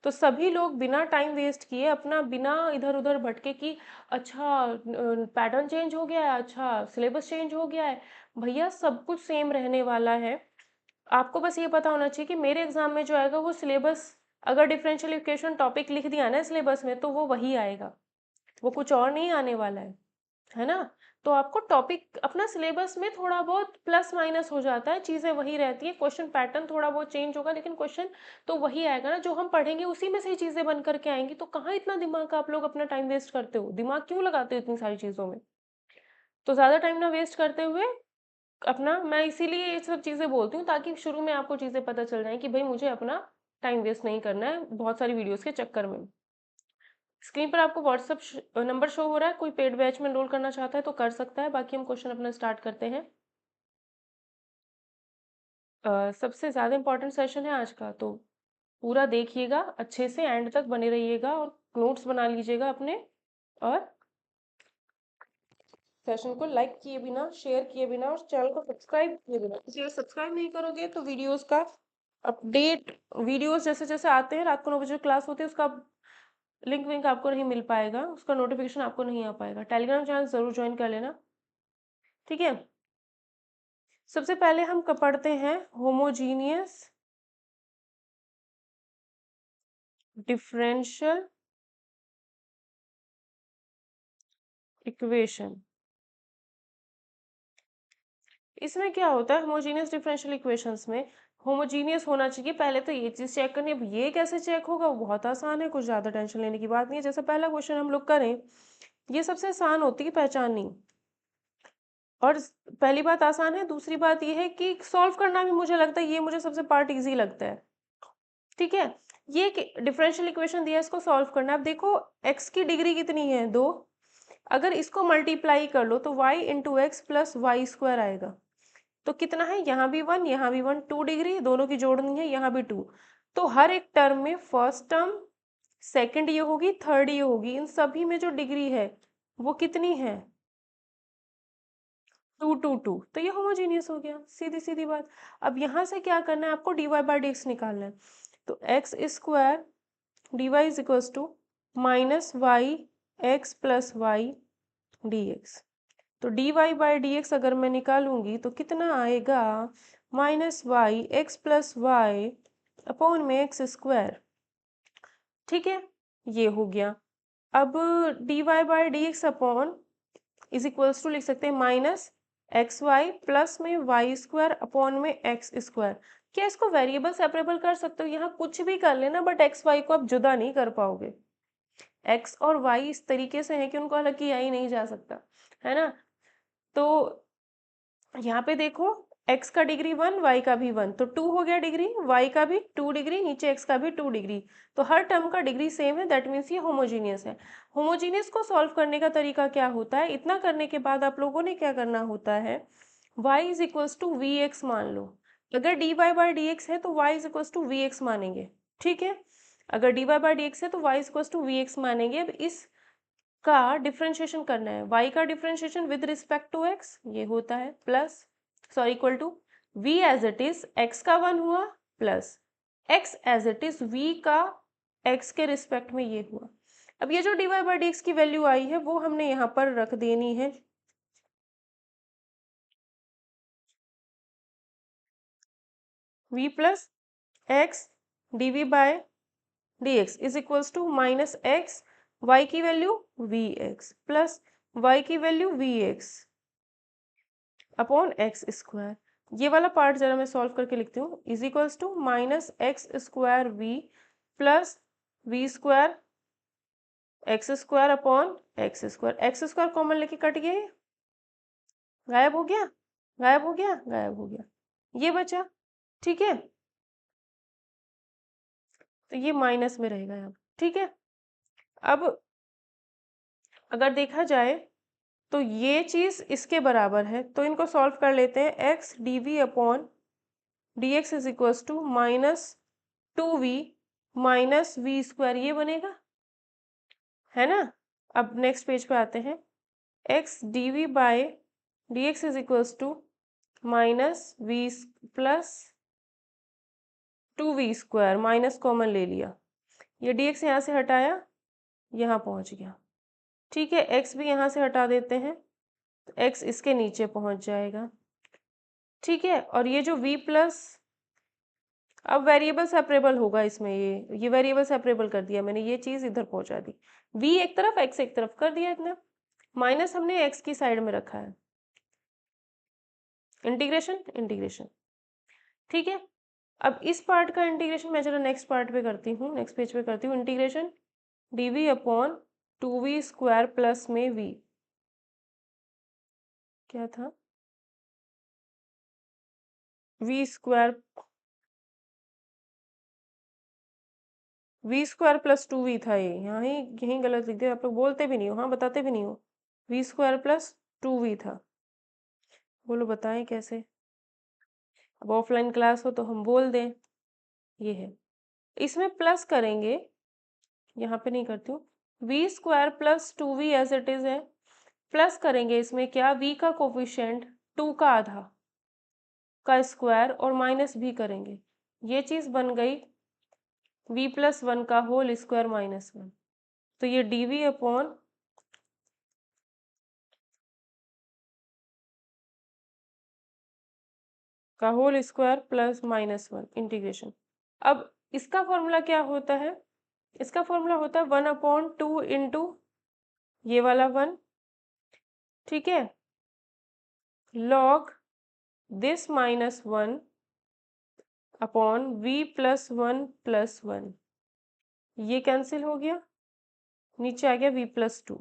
तो सभी लोग बिना टाइम वेस्ट किए, अपना बिना इधर उधर भटके कि अच्छा पैटर्न चेंज हो गया है, अच्छा सिलेबस चेंज हो गया है, भैया सब कुछ सेम रहने वाला है। आपको बस ये पता होना चाहिए कि मेरे एग्जाम में जो आएगा वो सिलेबस, अगर डिफरेंशियल इक्वेशन टॉपिक लिख दिया ना सिलेबस में तो वो वही आएगा, वो कुछ और नहीं आने वाला है ना। तो आपको टॉपिक अपना सिलेबस में थोड़ा बहुत प्लस माइनस हो जाता है, चीज़ें वही रहती है, क्वेश्चन पैटर्न थोड़ा बहुत चेंज होगा लेकिन क्वेश्चन तो वही आएगा ना, जो हम पढ़ेंगे उसी में से ही चीज़ें बन करके आएंगी। तो कहाँ इतना दिमाग आप लोग अपना टाइम वेस्ट करते हो, दिमाग क्यों लगाते हो इतनी सारी चीज़ों में। तो ज़्यादा टाइम ना वेस्ट करते हुए अपना, मैं इसीलिए ये सब चीज़ें बोलती हूँ ताकि शुरू में आपको चीज़ें पता चल जाए कि भाई मुझे अपना टाइम वेस्ट नहीं करना है बहुत सारी वीडियोस के चक्कर में। स्क्रीन पर आपको व्हाट्सएप नंबर शो हो रहा है, कोई पेड बैच में एनरोल करना चाहता है तो कर सकता है। बाकी हम क्वेश्चन अपना स्टार्ट करते हैं। सबसे ज़्यादा इंपॉर्टेंट सेशन है आज का, तो पूरा देखिएगा अच्छे से, एंड तक बने रहिएगा और नोट्स बना लीजिएगा अपने। और सेशन को लाइक किए बिना, शेयर किए बिना और चैनल को सब्सक्राइब किए बिना, इसलिए सब्सक्राइब नहीं करोगे तो वीडियोस का अपडेट, वीडियोस जैसे जैसे आते हैं, रात को 9 बजे क्लास होती है, उसका लिंक विंक आपको नहीं मिल पाएगा, उसका नोटिफिकेशन आपको नहीं आ पाएगा। टेलीग्राम चैनल ज़रूर ज्वाइन कर लेना, ठीक है। सबसे पहले हम पढ़ते हैं होमोजीनियस डिफरेंशियल इक्वेशन। इसमें क्या होता है होमोजीनियस डिफरेंशियल इक्वेशंस में, होमोजीनियस होना चाहिए पहले तो ये चीज़ चेक करनी है। अब ये कैसे चेक होगा, वो बहुत आसान है, कुछ ज़्यादा टेंशन लेने की बात नहीं है। जैसे पहला क्वेश्चन हम लोग करें, ये सबसे आसान होती है पहचाननी, और पहली बात आसान है, दूसरी बात ये है कि सॉल्व करना भी मुझे लगता है, ये मुझे सबसे पार्ट इजी लगता है, ठीक है। ये डिफरेंशियल इक्वेशन दिया है, इसको सॉल्व करना है। अब देखो x की डिग्री कितनी है, 2, अगर इसको मल्टीप्लाई कर लो तो y into X plus Y square आएगा। तो कितना है, यहाँ भी 1 यहाँ भी 1, 2 डिग्री, दोनों की जोड़नी है, यहाँ भी 2। तो हर एक टर्म में फर्स्ट टर्म, सेकंड ये होगी, थर्ड ये होगी, इन सभी में जो डिग्री है वो कितनी है, 2 2 2। तो ये होमोजीनियस हो गया, सीधी सीधी बात। अब यहाँ से क्या करना है आपको, dy बाई डी एक्स निकालना है। तो x square D Y is equals to minus Y X plus Y D x. तो dy बाई डी एक्स अगर मैं निकालूंगी तो कितना आएगा, minus Y X plus Y upon में एक्स स्क्वायर, ठीक है, ये हो गया। अब dy by D x upon is equals to लिख सकते हैं माइनस एक्स वाई प्लस में वाई स्क्वायर अपॉन में एक्स स्क्वायर। क्या इसको वेरिएबल सेपरेबल कर सकते हो, यहाँ कुछ भी कर लेना, बट एक्स वाई को आप जुदा नहीं कर पाओगे। एक्स और वाई इस तरीके से है कि उनको अलग किया ही नहीं जा सकता, है ना। तो यहाँ पे देखो x का डिग्री 1, y का भी 1, तो 2 हो गया डिग्री, y का भी 2 डिग्री, नीचे x का भी 2 डिग्री। तो हर टर्म का डिग्री सेम है, दैट मीन्स ये होमोजीनियस है। होमोजीनियस को सॉल्व करने का तरीका क्या होता है, इतना करने के बाद आप लोगों ने क्या करना होता है, y is equals to we x मान लो। अगर dy बाई डी एक्स है तो y is equals to we X मानेंगे, ठीक है। अगर dy बाई डी एक्स है तो y is equals to we X मानेंगे। अब इस का डिफरेंशिएशन करना है, y का differentiation with respect to x ये होता है plus, sorry equal to v as it is x का 1 हुआ plus x as it is v का x के रिस्पेक्ट में ये हुआ। अब ये जो dy बाई डी एक्स की वैल्यू आई है वो हमने यहाँ पर रख देनी है, v plus x D v by d x is equals to minus x, y की value v x plus y की value v x upon x square. ये वाला पार्ट जरा मैं सॉल्व करके लिखती हूँ, is equals to minus x square v plus v square x square upon x square common लेके कट गया, ये गायब हो गया, गायब हो गया, गायब हो गया, ये बचा, ठीक है। तो ये माइनस में रहेगा यहाँ, ठीक है। अब अगर देखा जाए तो ये चीज़ इसके बराबर है, तो इनको सॉल्व कर लेते हैं। X D we upon D x is equals to minus 2v minus we square, ये बनेगा, है ना। अब नेक्स्ट पेज पे आते हैं, X D we by D x is equals to minus V plus 2v², minus common ले लिया, ये dx यहाँ से हटाया, यहाँ पहुँच गया। ठीक है, x भी यहाँ से हटा देते हैं तो x इसके नीचे पहुँच जाएगा। ठीक है, और ये जो v प्लस, अब वेरिएबल सेपरेबल होगा इसमें, ये वेरिएबल सेपरेबल कर दिया मैंने, ये चीज़ इधर पहुँचा दी, v एक तरफ x एक तरफ कर दिया इतना, माइनस हमने x की साइड में रखा है, इंटीग्रेशन इंटीग्रेशन। ठीक है, अब इस पार्ट का इंटीग्रेशन मैं चलो नेक्स्ट पार्ट पे करती हूँ, नेक्स्ट पेज पे करती हूँ। Integration dv upon 2v² plus में v, क्या था v² प्लस 2v था, ये यहाँ ही यहीं गलत लिख दिया, आप लोग बोलते भी नहीं हो, हाँ बताते भी नहीं हो, v² प्लस 2v था। बोलो बताएं कैसे, अब ऑफलाइन क्लास हो तो हम बोल दें, ये है। इसमें प्लस करेंगे, यहाँ पे नहीं करती हूँ, v² plus 2v as it is है, प्लस करेंगे इसमें क्या, v का कोफिशिएंट 2 का आधा का स्क्वायर और माइनस भी करेंगे, ये चीज़ बन गई v प्लस 1 का होल स्क्वायर माइनस 1। तो ये dv अपॉन का whole square plus minus 1 integration. अब इसका फॉर्मूला क्या होता है, इसका फॉर्मूला होता है 1/2 इंटू ये वाला 1, ठीक है, log this minus 1 upon v plus 1 plus 1, ये कैंसिल हो गया, नीचे आ गया v प्लस 2।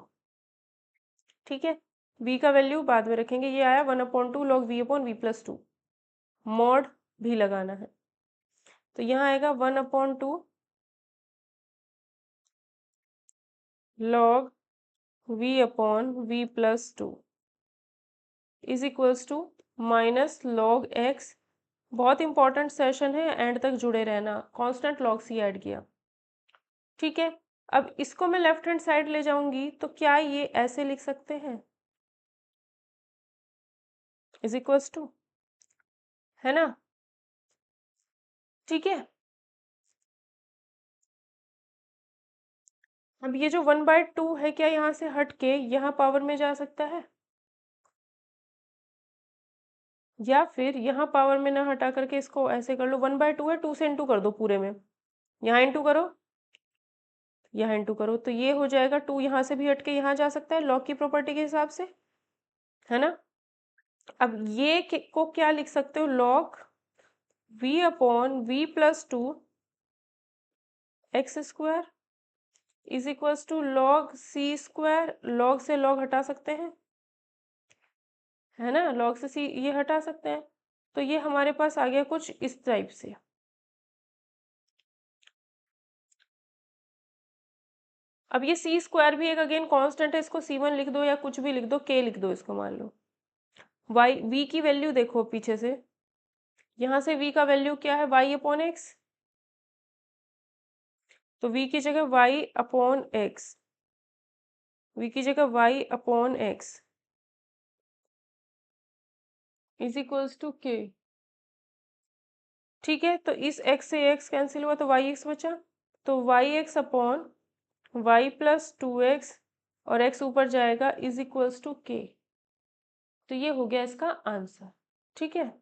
ठीक है, v का वैल्यू बाद में रखेंगे, ये आया 1/2 log v upon v plus 2, mod भी लगाना है, तो यहाँ आएगा 1/2 log v upon v plus 2 is equals to minus log x। बहुत इंपॉर्टेंट सेशन है, एंड तक जुड़े रहना, कांस्टेंट लॉग सी ऐड किया। ठीक है, अब इसको मैं लेफ्ट हैंड साइड ले जाऊंगी तो क्या ये ऐसे लिख सकते हैं, इज इक्वल्स टू, है ना, ठीक है। अब ये जो 1/2 है, क्या यहाँ से हट के यहाँ पावर में जा सकता है, या फिर यहाँ पावर में ना हटा करके इसको ऐसे कर लो, 1/2 है, 2 से इंटू कर दो पूरे में, यहाँ इंटू करो, यहाँ इंटू करो, तो ये हो जाएगा 2, यहाँ से भी हट के यहाँ जा सकता है लॉग की प्रॉपर्टी के हिसाब से, है ना। अब ये को क्या लिख सकते हो, log v upon v plus 2 x square is equals to log c square, log से लॉग हटा सकते हैं, है ना, लॉग से सी ये हटा सकते हैं, तो ये हमारे पास आ गया कुछ इस टाइप से। अब ये सी स्क्वायर भी एक अगेन कांस्टेंट है, इसको c1 लिख दो या कुछ भी लिख दो, k लिख दो इसको, मान लो y v की वैल्यू देखो पीछे से, यहाँ से v का वैल्यू क्या है, y अपॉन एक्स, तो v की जगह y अपॉन एक्स, v की जगह y upon x is equals to k। ठीक है, तो इस x से x कैंसिल हुआ तो yx बचा, तो yx upon y plus 2x और x ऊपर जाएगा इज इक्वल्स टू k। तो ये हो गया इसका आंसर। ठीक है,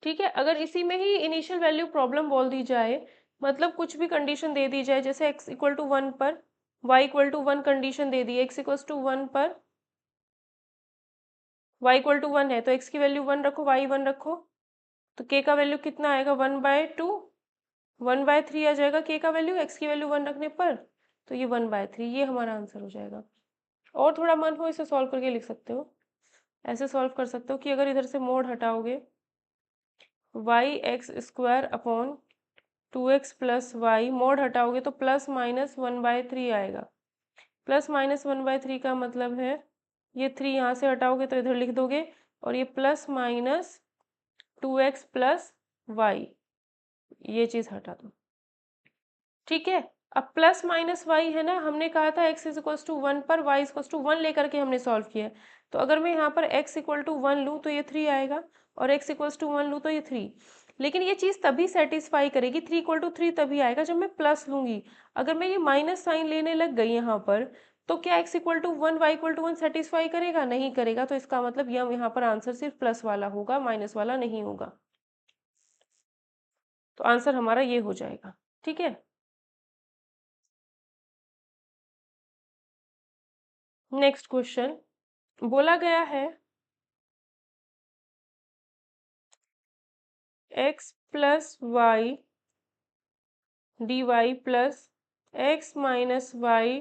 ठीक है, अगर इसी में ही इनिशियल वैल्यू प्रॉब्लम बोल दी जाए, मतलब कुछ भी कंडीशन दे दी जाए, जैसे x इक्वल टू 1 पर y इक्वल टू 1 कंडीशन दे दी, x इक्वल टू 1 पर y इक्वल टू 1 है तो x की वैल्यू 1 रखो, y 1 रखो, तो k का वैल्यू कितना आएगा, 1/2, 1/3 आ जाएगा k का वैल्यू, x की वैल्यू 1 रखने पर, तो ये 1/3, ये हमारा आंसर हो जाएगा। और थोड़ा मन हो इसे सॉल्व करके लिख सकते हो, ऐसे सॉल्व कर सकते हो कि अगर इधर से मोड हटाओगे, y x square upon 2x plus y, mod हटाओगे तो प्लस माइनस 1/3 आएगा। प्लस माइनस 1/3 का मतलब है ये 3 यहाँ से हटाओगे तो इधर लिख दोगे, और ये plus minus 2x plus Y, ये चीज़ हटा दो। ठीक है, अब प्लस माइनस वाई है ना, हमने कहा था x इज इक्वल टू 1 पर y इज इक्वल टू 1 लेकर के हमने सॉल्व किया है, तो अगर मैं यहाँ पर x इक्वल टू 1 लूँ तो ये 3 आएगा, और x इक्वल्स टू 1 लूँ तो ये 3। लेकिन ये चीज़ तभी सेटिस्फाई करेगी, 3 इक्वल टू 3 तभी आएगा जब मैं प्लस लूँगी। अगर मैं ये माइनस साइन लेने लग गई यहाँ पर, तो क्या x equal to 1 y equal to 1 satisfy करेगा? नहीं करेगा। तो इसका मतलब ये यहाँ पर आंसर सिर्फ प्लस वाला होगा, माइनस वाला नहीं होगा। तो आंसर हमारा ये हो जाएगा। ठीक है, नेक्स्ट क्वेश्चन बोला गया है x plus Y d y plus x minus y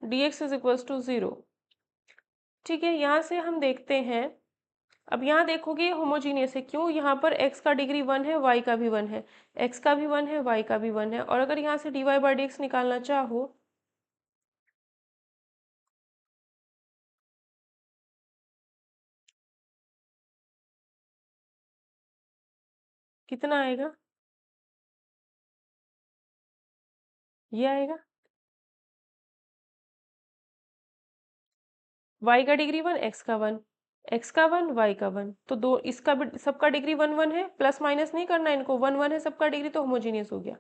D x is equals to 0। ठीक है, यहाँ से हम देखते हैं। अब यहाँ देखोगे ये होमोजीनियस है, क्यों? यहाँ पर x का डिग्री 1 है, y का भी 1 है, x का भी 1 है, y का भी 1 है। और अगर यहाँ से d Y by D x निकालना चाहो, कितना आएगा? ये आएगा, y का डिग्री 1, x का 1, x का 1, y का 1। तो दो इसका भी सबका डिग्री 1 1 है, प्लस माइनस नहीं करना है इनको, 1 1 है सबका डिग्री, तो होमोजीनियस हो गया।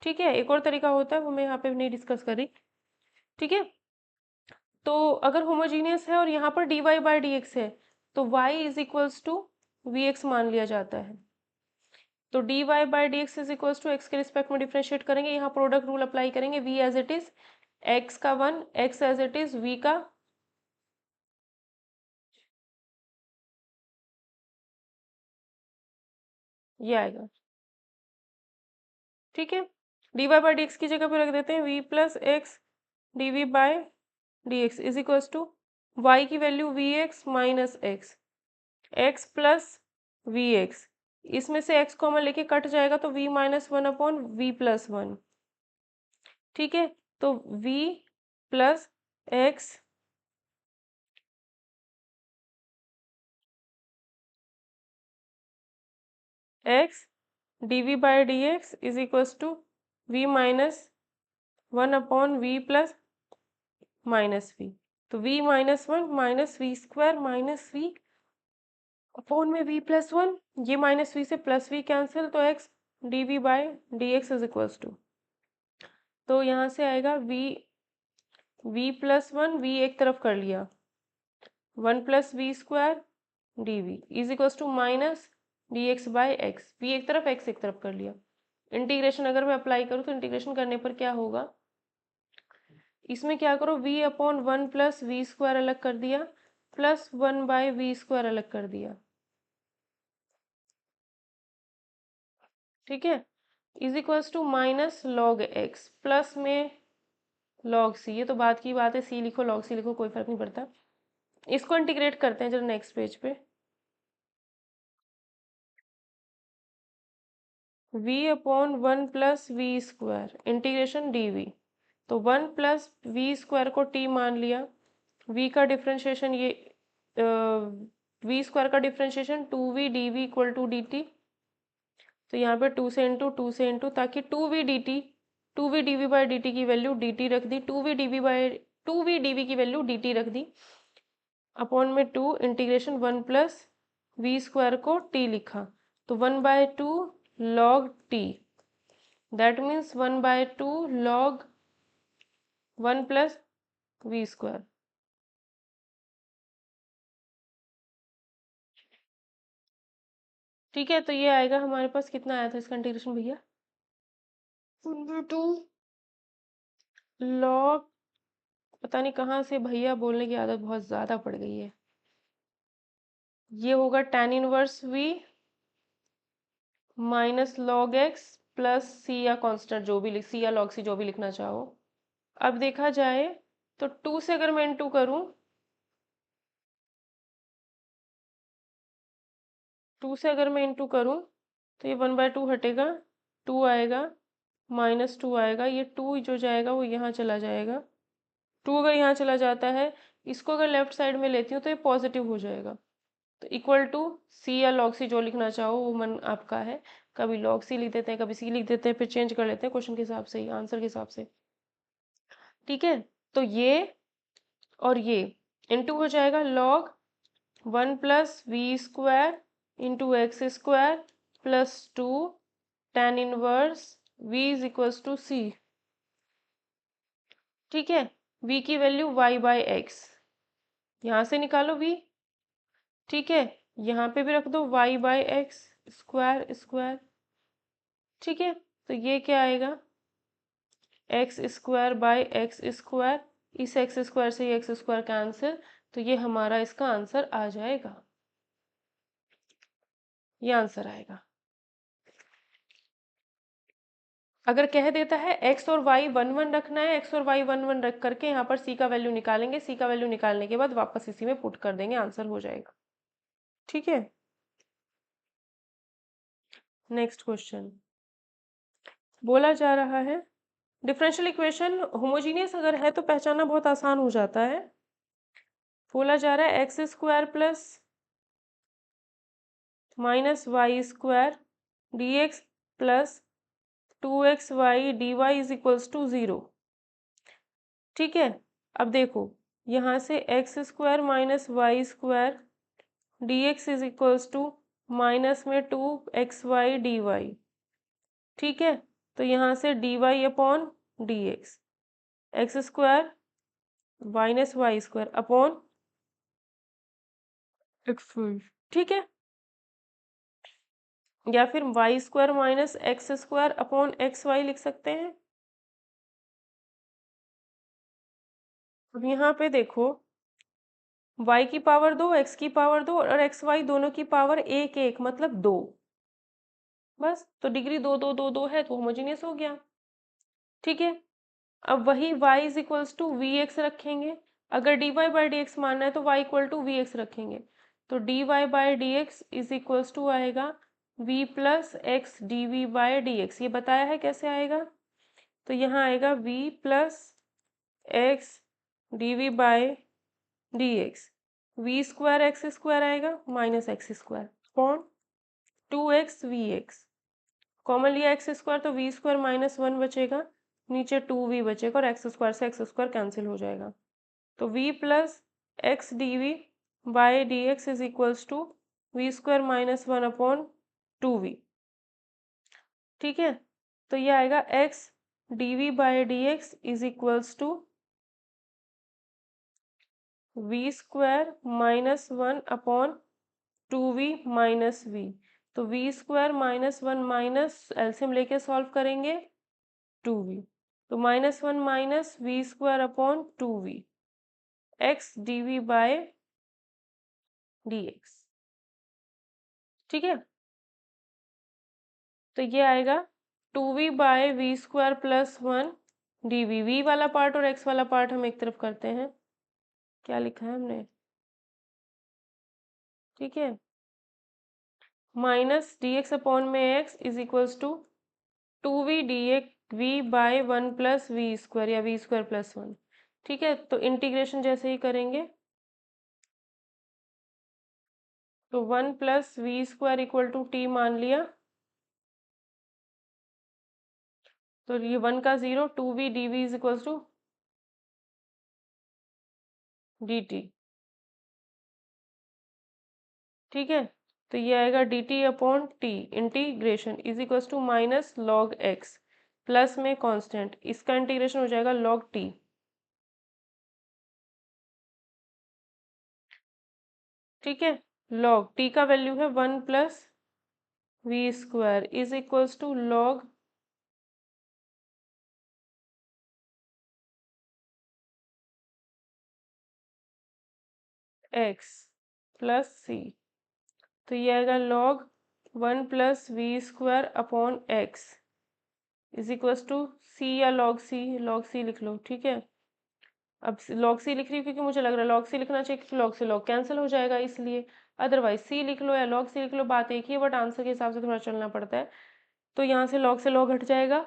ठीक है, एक और तरीका होता है वो मैं यहाँ पे नहीं डिस्कस कर रही। ठीक है, तो अगर होमोजीनियस है और यहाँ पर d Y by D x है, तो y is equals to we x मान लिया जाता है। तो D Y by D x is equals to x के रिस्पेक्ट में डिफ्रेंशिएट करेंगे, यहाँ प्रोडक्ट रूल अप्लाई करेंगे, v as it is x का 1, x as it is v का ये आएगा। ठीक है, d Y by D x की जगह पे रख देते हैं v plus x D we by D x is equals to y की value v x minus x, x plus v x, इसमें से x कॉमन लेके कट जाएगा तो v minus 1 upon v plus 1। ठीक है, तो v plus x x D we by D x is equals to v minus 1 upon v plus minus v. तो v minus 1 minus we square minus v upon में v plus 1, ये minus v से plus v cancel, तो x d we by D x is equals to, तो यहाँ से आएगा v plus 1, v एक तरफ कर लिया, 1 plus v square d v is equals to minus d x by x, v एक तरफ एक्स एक तरफ कर लिया। इंटीग्रेशन अगर मैं अप्लाई करूँ तो इंटीग्रेशन करने पर क्या होगा, इसमें क्या करो, v upon 1 plus v square अलग कर दिया, प्लस 1 बाय वी स्क्वायर अलग कर दिया। ठीक है, is equals to minus log x plus में लॉग सी, ये तो बात की बात है, सी लिखो लॉग सी लिखो कोई फर्क नहीं पड़ता। इसको इंटीग्रेट करते हैं जरा नेक्स्ट पेज पे, v upon 1 plus v square integration d v, तो 1 प्लस वी स्क्वायर को t मान लिया, v का डिफ्रेंशिएशन ये वी स्क्वायर का differentiation 2v d v equal to D T, तो यहाँ पे 2 से इंटू ताकि 2v dt 2v dv by dt की वैल्यू dt रख दी, 2v dv की वैल्यू dt रख दी, अपॉन में 2 इंटीग्रेशन 1 प्लस वी स्क्वायर को t लिखा, तो 1/2 log t, that means 1/2 log 1 plus v square. ठीक है, तो ये आएगा हमारे पास, कितना आया था इसका इंटीग्रेशन भैया, 1/2 log, पता नहीं कहाँ से भैया बोलने की आदत बहुत ज़्यादा पड़ गई है, ये होगा tan inverse v minus log x plus c या कांस्टेंट जो भी लिख, सी या लॉग सी जो भी लिखना चाहो। अब देखा जाए तो 2 से अगर मैं इंटू करूँ, 2 से अगर मैं इंटू करूँ तो ये 1/2 हटेगा, 2 आएगा, माइनस 2 आएगा, ये 2 जो जाएगा वो यहाँ चला जाएगा, 2 अगर यहाँ चला जाता है, इसको अगर लेफ्ट साइड में लेती हूँ तो ये पॉजिटिव हो जाएगा, तो इक्वल टू सी या लॉग सी जो लिखना चाहो वो मन आपका है, कभी लॉग सी लिख देते हैं, कभी सी लिख देते हैं, फिर चेंज कर लेते हैं क्वेश्चन के हिसाब से ही, आंसर के हिसाब से। ठीक है, तो ये और ये इनटू हो जाएगा log 1 plus v square into x square plus 2 tan inverse v is equals to c. ठीक है, v की वैल्यू y बाय एक्स, यहाँ से निकालो v। ठीक है, यहाँ पे भी रख दो y by x square square. ठीक है, तो ये क्या आएगा, x square by x square, इस एक्स स्क्वायर से ये एक्स स्क्वायर कैंसिल, तो ये हमारा इसका आंसर आ जाएगा, ये आंसर आएगा। अगर कह देता है x और y 1 1 रखना है, x और y 1 1 रख करके यहाँ पर c का वैल्यू निकालेंगे, c का वैल्यू निकालने के बाद वापस इसी में पुट कर देंगे, आंसर हो जाएगा। ठीक है, नेक्स्ट क्वेश्चन बोला जा रहा है डिफरेंशियल इक्वेशन होमोजीनियस अगर है तो पहचानना बहुत आसान हो जाता है। बोला जा रहा है x square plus minus y square d x plus 2xy dy is equals to 0। ठीक है, अब देखो यहाँ से x square minus y square d x is equals to minus में 2xy dy। ठीक है, तो यहाँ से dy upon D x square minus y square upon x y. ठीक है, या फिर y square minus x square upon x y लिख सकते हैं। अब यहाँ पे देखो y की पावर 2 x की पावर 2 और एक्स वाई दोनों की पावर 1 1 मतलब 2, बस तो डिग्री 2 2 2 2 है तो होमोजेनियस हो गया। ठीक है, अब वही y is equals to we x रखेंगे, अगर dy बाई डी एक्स मानना है तो y equal to we x रखेंगे, तो dy by D x is equals to आएगा v plus x D we by D x. ये बताया है कैसे आएगा, तो यहाँ आएगा v plus x D we by D x, v square x square आएगा minus x square upon 2x v x, common लिया एक्स स्क्वायर तो वी स्क्वायर माइनस 1 बचेगा, नीचे 2v बचेगा और एक्स स्क्वायर से एक्स स्क्वायर कैंसिल हो जाएगा, तो v plus x D we by D x is equals to we square minus 1 upon 2v। ठीक है, तो ये आएगा x D we by D x is equals to we square minus 1 upon 2v minus v, तो v square minus 1 minus LCM लेके solve करेंगे 2v, तो minus 1 minus we square upon 2v x D v by d x. ठीक है, तो ये आएगा 2v by v square plus 1 d v, v वाला पार्ट और एक्स वाला पार्ट हम एक तरफ करते हैं, क्या लिखा है हमने। ठीक है, माइनस डी एक्स अपॉन में x is equals to 2v d x v by 1 plus v square या वी स्क्वायर प्लस 1। ठीक है, तो इंटीग्रेशन जैसे ही करेंगे तो 1 plus v square equal to t मान लिया, तो ये 1 का 0, 2v d v is equals to D t. ठीक है, तो ये आएगा d T upon t integration is equals to minus log x plus में कांस्टेंट, इसका इंटीग्रेशन हो जाएगा लॉग टी। ठीक है, लॉग टी का वैल्यू है 1 plus v square is equals to log x plus c, तो ये आएगा log 1 plus v square upon x is equals to c या लॉग सी लिख लो। ठीक है, अब लॉग सी लिख रही हूँ क्योंकि मुझे लग रहा है लॉग सी लिखना चाहिए क्योंकि लॉग से लॉग कैंसिल हो जाएगा इसलिए, अदरवाइज सी लिख लो या लॉग सी लिख लो, बात एक ही है बट आंसर के हिसाब से थोड़ा चलना पड़ता है। तो यहाँ से लॉग हट जाएगा,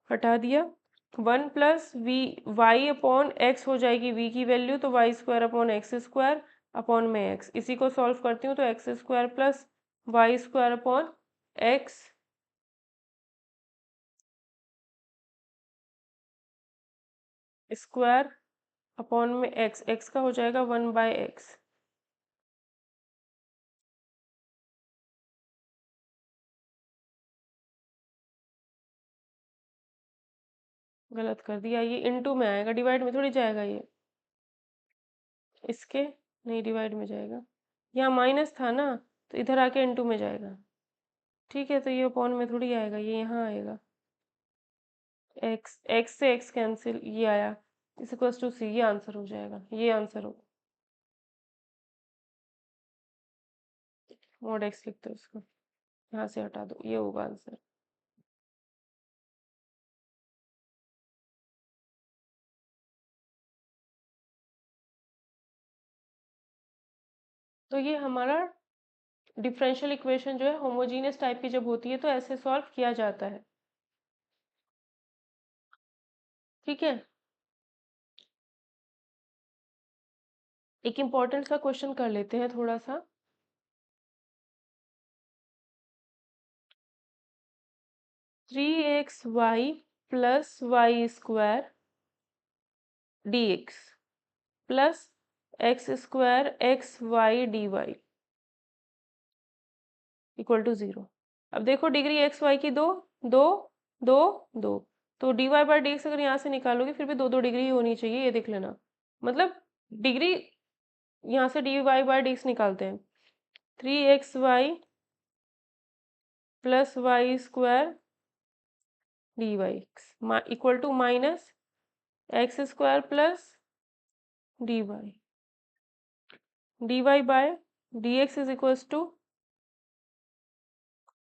हटा दिया, 1 plus v y upon x हो जाएगी वी की वैल्यू, तो y square upon x square upon में एक्स, इसी को सॉल्व करती हूँ तो x square plus Y square upon x square upon में एक्स, एक्स का हो जाएगा 1 बाय एक्स। गलत कर दिया, ये इनटू में आएगा, डिवाइड में थोड़ी जाएगा ये। इसके नहीं, डिवाइड में जाएगा। यहाँ माइनस था ना, तो इधर आके इनटू में जाएगा। ठीक है, तो ये अपॉन में थोड़ी आएगा, ये यहाँ आएगा। एक्स एक्स से एक्स कैंसिल, ये आया, इस इक्वल्स टू सी, ये आंसर हो जाएगा, ये आंसर हो। मॉड एक्स लिख दो इसको, यहाँ से हटा दो, ये होगा आंसर। तो ये हमारा डिफरेंशियल इक्वेशन जो है होमोजीनियस टाइप की जब होती है तो ऐसे सॉल्व किया जाता है। ठीक है, एक इम्पोर्टेंट सा क्वेश्चन कर लेते हैं थोड़ा सा। 3xy plus Y square dx plus x square x y d y equal to 0। अब देखो डिग्री एक्स वाई की दो दो दो दो, तो D Y by D x अगर यहाँ से निकालोगे फिर भी दो दो डिग्री ही होनी चाहिए, ये देख लेना। मतलब डिग्री यहाँ से d Y by D x निकालते हैं, 3xy plus Y square D y equal to minus x square plus d y, d y by d x is equals to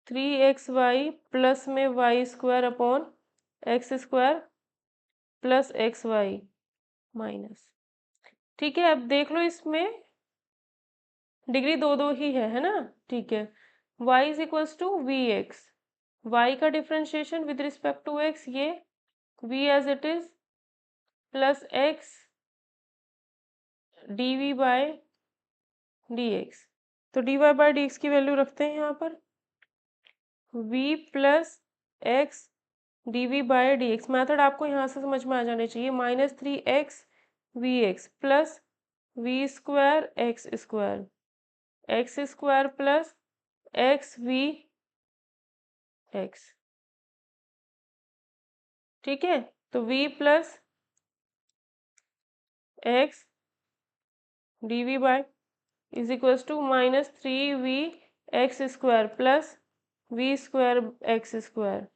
3xy plus में Y square upon x square plus x y minus. ठीक है, अब देख लो इसमें degree दो दो ही है ना। ठीक है, y is equals to we x, y का differentiation with respect to x, ये v as it is plus x D v by d x. तो D y by d x की वैल्यू रखते हैं यहाँ पर, v plus x D v by d x. Method आपको यहाँ से समझ में आ जाने चाहिए, -3x v x plus v square x square plus x v x. ठीक है, तो v plus x D v by is equals to -3v x² plus v²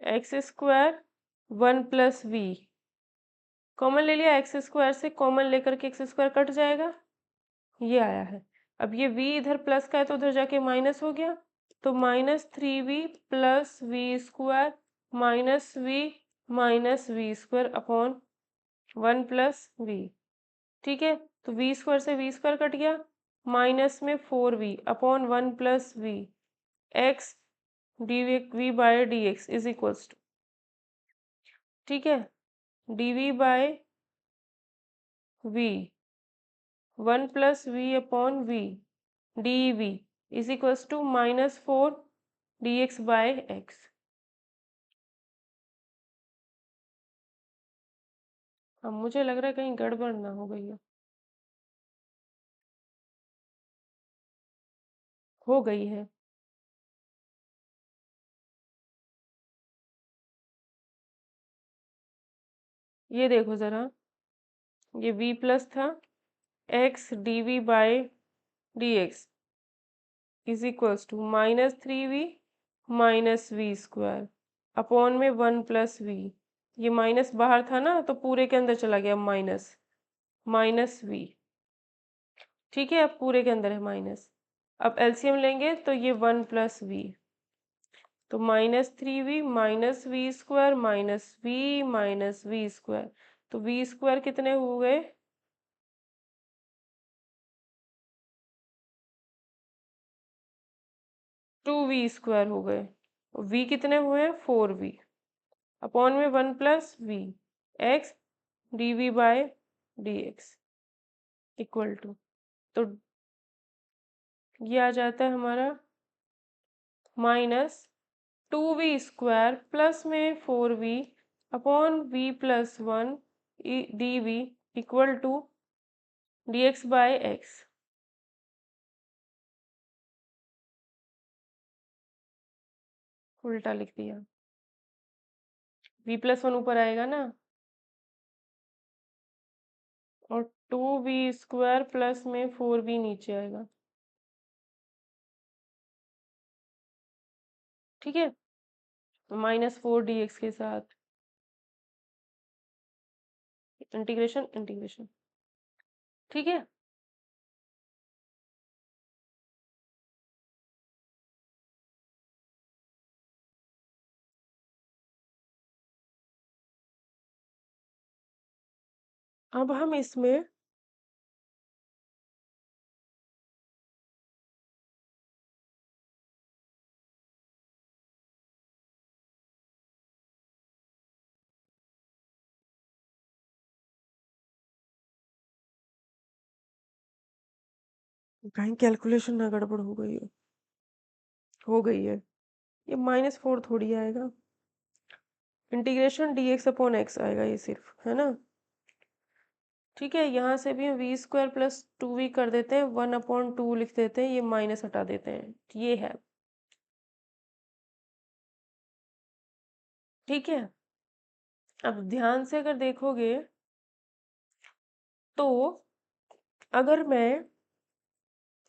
x² 1 plus v। Common ले लिया, x² से कॉमन लेकर के x² cut जाएगा, ये आया है। अब ये v इधर प्लस का है तो उधर जाके माइनस हो गया, तो -3v plus v² -v upon 1 plus v। ठीक है, तो v² से v² कट गया, माइनस में 4v upon 1 plus v x D v by d x is equals to, ठीक है, d v by v 1 plus v upon v d v is equals to -4 d x by x. अब मुझे लग रहा है कहीं गड़बड़ ना हो गई हो गई है। ये देखो जरा, ये v प्लस था, x D v by d x is equals to -3v -v² upon में 1 प्लस v। ये माइनस बाहर था ना तो पूरे के अंदर चला गया माइनस, माइनस v। ठीक है, अब पूरे के अंदर है माइनस, अब एलसीएम लेंगे तो ये 1 प्लस v, तो -3v -v² -v तो v² कितने हो गए, 2v² हो गए, v कितने हुए हैं 4v अपॉन में 1 plus v x D v by d x equal to, तो ये आ जाता है हमारा -2v² प्लस में 4v upon v plus 1 d v equal to D x by x. उल्टा लिख दिया। v+1 ऊपर आएगा ना, और 2v² प्लस में 4v नीचे आएगा। ठीक है, -4 dx के साथ इंटीग्रेशन इंटीग्रेशन। ठीक है, अब हम इसमें कहीं कैलकुलेशन ना गड़बड़ हो गई है, ये -4 थोड़ी आएगा, इंटीग्रेशन dx/x आएगा ये सिर्फ, है ना। ठीक है, यहाँ से भी हम v² प्लस 2v कर देते हैं, 1/2 लिख देते हैं, ये माइनस हटा देते हैं, ये है। ठीक है, अब ध्यान से अगर देखोगे तो अगर मैं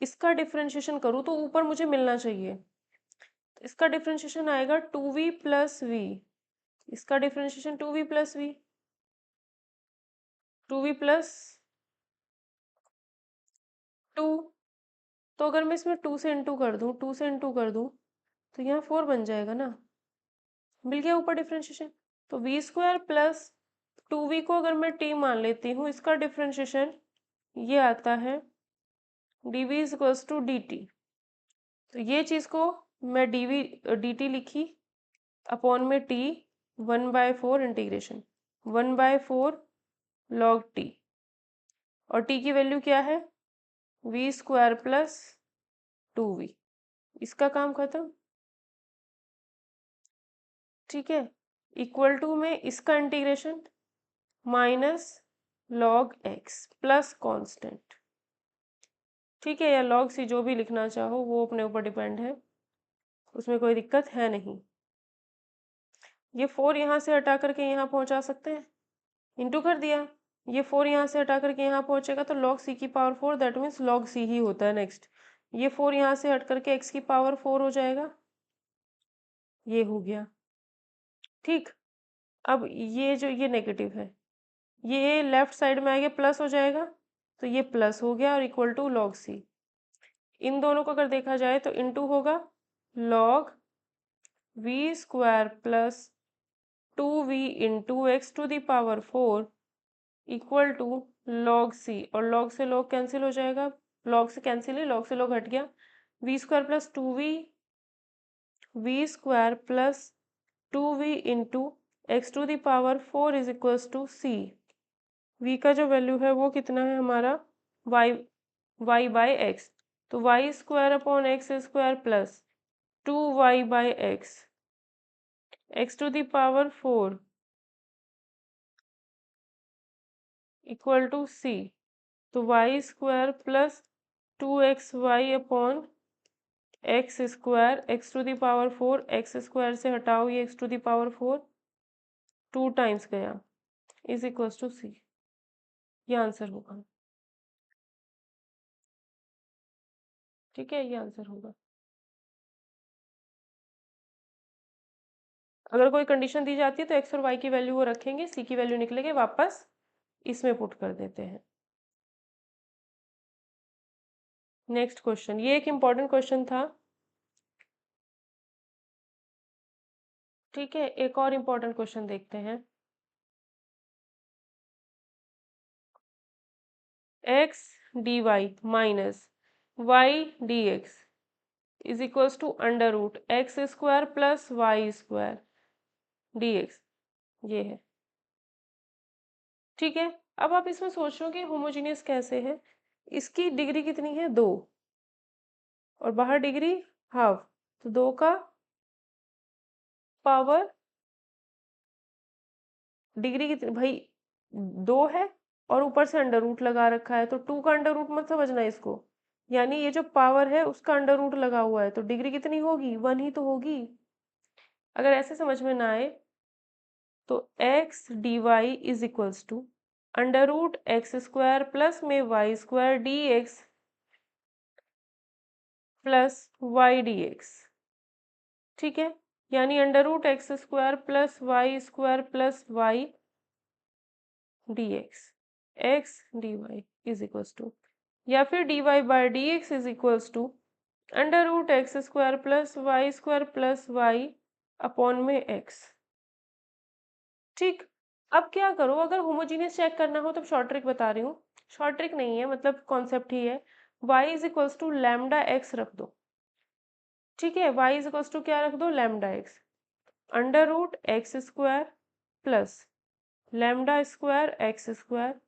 इसका डिफरेंशिएशन करूँ तो ऊपर मुझे मिलना चाहिए, तो इसका डिफरेंशिएशन आएगा 2v प्लस v, इसका differentiation 2v plus v, 2v plus 2। तो अगर मैं इसमें 2 से इंटू कर दूँ, 2 से इंटू कर दूँ, तो यहाँ 4 बन जाएगा ना, मिल गया ऊपर डिफरेंशिएशन। तो v² प्लस 2v को अगर मैं t मान लेती हूँ, इसका डिफरेंशिएशन ये आता है dv=dt। तो ये चीज़ को मैं dt लिखी, अपॉन में t, 1/4 इंटीग्रेशन 1/4 log t, और t की वैल्यू क्या है, v² प्लस 2v, इसका काम खत्म। ठीक है, इक्वल टू में इसका integration minus log x plus constant. ठीक है, या log c जो भी लिखना चाहो वो अपने ऊपर डिपेंड है, उसमें कोई दिक्कत है नहीं। ये 4 यहाँ से हटा करके यहाँ पहुँचा सकते हैं, इंटू कर दिया, ये 4 यहाँ से हटा करके यहाँ पहुँचेगा तो log c की power 4, that means log c ही होता है नेक्स्ट। ये 4 यहाँ से हट करके x की पावर 4 हो जाएगा, ये हो गया। ठीक, अब ये जो ये नेगेटिव है, ये लेफ्ट साइड में आएगा, प्लस हो जाएगा, तो ये प्लस हो गया और इक्वल टू log c। इन दोनों को अगर देखा जाए तो इंटू होगा log v² plus 2v into x to the power 4 equal to log c, और log से log कैंसिल हो जाएगा, log से कैंसिल है, log से log हट गया, v² plus 2v v² plus 2v into x to the power 4 is equals to c। v का जो वैल्यू है वो कितना है हमारा, y/x, तो y² upon x² plus 2y/x x to the power 4 equal to c। तो y² plus 2xy upon x² x to the power 4, x² से हटाओ ये x to the power 4, 2 times गया, इज इक्वल्स टू c। ये answer होगा। ठीक है, ये आंसर होगा। अगर कोई कंडीशन दी जाती है तो x और y की वैल्यू वो रखेंगे, c की वैल्यू निकलेगी, वापस इसमें पुट कर देते हैं। नेक्स्ट क्वेश्चन, ये एक इम्पॉर्टेंट क्वेश्चन था। ठीक है, एक और इम्पॉर्टेंट क्वेश्चन देखते हैं। x dy minus y dx is equals to √x² plus y² dx, ये है। ठीक है, अब आप इसमें सोच रहे हो कि होमोजीनियस कैसे है, इसकी डिग्री कितनी है, 2, और बाहर डिग्री हाफ, तो 2 का पावर डिग्री कितनी भाई, 2 है और ऊपर से अंडर रूट लगा रखा है, तो 2 का अंडर रूट मत समझना इसको, यानी ये जो पावर है उसका अंडर रूट लगा हुआ है, तो डिग्री कितनी होगी, 1 ही तो होगी। अगर ऐसे समझ में ना आए तो x d Y is equals to under root x square plus में Y square d x plus Y D x. ठीक है, यानी under root x square plus Y square plus Y D x d Y is equals to, या फिर d Y by D x is equals to under root x square plus Y upon में x. ठीक, अब क्या करो, अगर homogeneous check करना हो तो शॉर्ट ट्रिक बता रही हूँ, शॉर्ट ट्रिक नहीं है, मतलब कॉन्सेप्ट ही है। y is equals to lambda x रख दो। ठीक है, y इज इक्वल्स टू क्या रख दो, lambda x, under root x square plus lambda square x square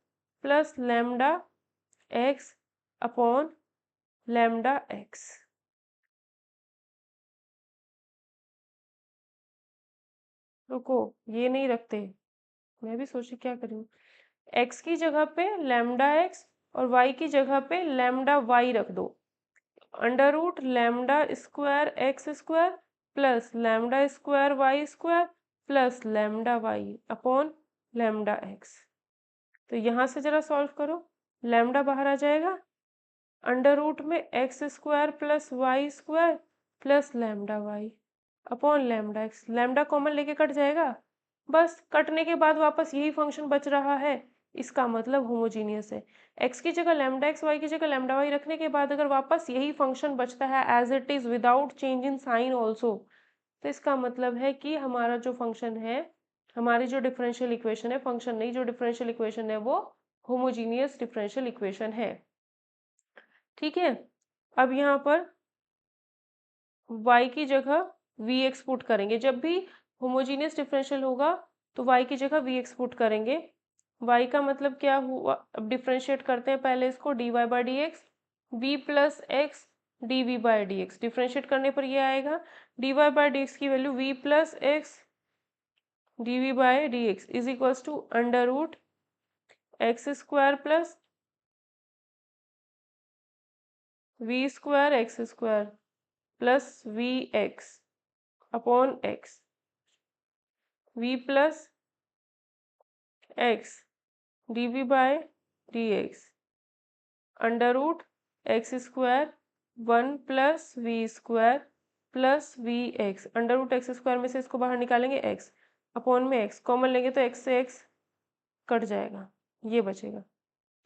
plus lambda x upon lambda x. रुको, ये नहीं रखते, मैं भी सोची क्या करूँ। एक्स की जगह पे लैम्डा एक्स और वाई की जगह पे लैम्डा वाई रख दो। Under root lambda square x square plus lambda square y square plus lambda y upon lambda x. तो यहाँ से जरा सॉल्व करो, लैम्डा बाहर आ जाएगा, अंडर रूट में x square plus Y square plus lambda y upon lambda x, lambda common लेके कट जाएगा, बस कटने के बाद वापस यही फंक्शन बच रहा है, इसका मतलब होमोजीनियस है। एक्स की जगह लैम्डा एक्स, वाई की जगह लैम्डा वाई रखने के बाद अगर वापस यही फंक्शन बचता है as it is without change in sign also, तो इसका मतलब है कि हमारा जो फंक्शन है, हमारी जो डिफरेंशियल इक्वेशन है, फंक्शन नहीं, जो डिफरेंशियल इक्वेशन है वो होमोजीनियस डिफरेंशियल इक्वेशन है। ठीक है, अब यहाँ पर y की जगह v x पुट करेंगे, जब भी होमोजीनियस डिफरेंशियल होगा तो y की जगह v x पुट करेंगे। y का मतलब क्या हुआ, अब डिफरेंशिएट करते हैं पहले इसको, dy by D x v plus x D we by D x, differentiate करने पर ये आएगा dy बाई डी एक्स की value v plus x D we by D x is equals to under root x square plus v square x square plus v x upon x, v plus x D we by D x under root x square 1 + v square plus v x, under root x square में से इसको बाहर निकालेंगे x upon में x common लेंगे तो x से x cut जाएगा, ये बचेगा।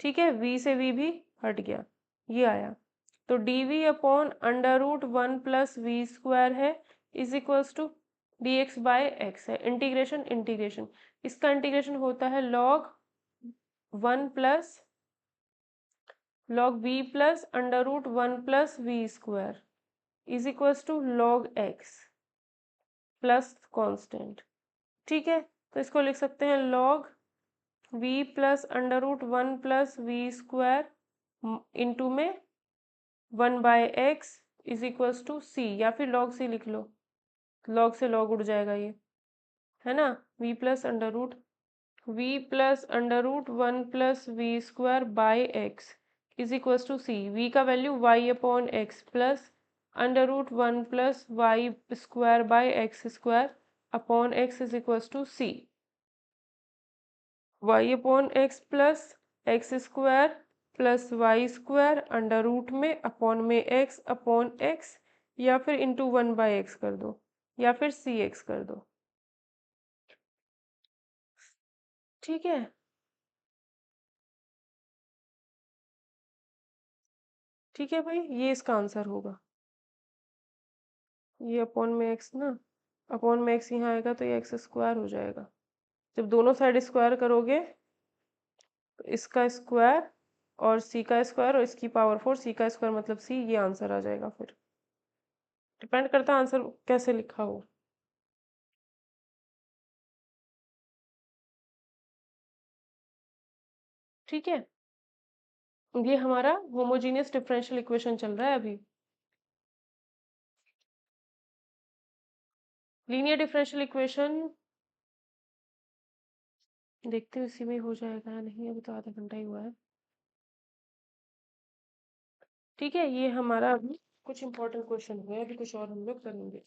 ठीक है, वी से वी भी हट गया, ये आया, तो D we upon under root 1 + v square है is equals to D x by x है, इंटीग्रेशन इंटीग्रेशन, इसका इंटीग्रेशन होता है log 1 log v plus under root 1 + v square is equals to log x plus constant. ठीक है, तो इसको लिख सकते हैं log v plus under root 1 + v square into में 1/x is equals to c, या फिर log c लिख लो, log से log उड़ जाएगा ये, है ना, v plus under root 1 + v square by x is equals to c, v का value y upon x plus under root 1 + y square by x square upon x is equals to c, y upon x plus x square plus Y square under root में upon में x upon x, या फिर into 1/x कर दो, या फिर सी x कर दो। ठीक है, ठीक है भाई, ये इसका आंसर होगा, ये अपॉन में एक्स ना, अपॉन में एक्स यहाँ आएगा तो ये एक्स स्क्वायर हो जाएगा, जब दोनों साइड स्क्वायर करोगे तो इसका स्क्वायर और सी का स्क्वायर और इसकी पावर 4, सी का स्क्वायर मतलब सी, ये आंसर आ जाएगा। फिर डिपेंड करता है आंसर कैसे लिखा हो। ठीक है, ये हमारा होमोजीनियस डिफरेंशियल इक्वेशन चल रहा है अभी। लीनियर डिफरेंशियल इक्वेशन देखते हैं इसी में हो जाएगा या नहीं, अभी तो आधा घंटा ही हुआ है। ठीक है, ये हमारा अभी कुछ इंपॉर्टेंट क्वेश्चन हुए, अभी कुछ और हम लोग करेंगे।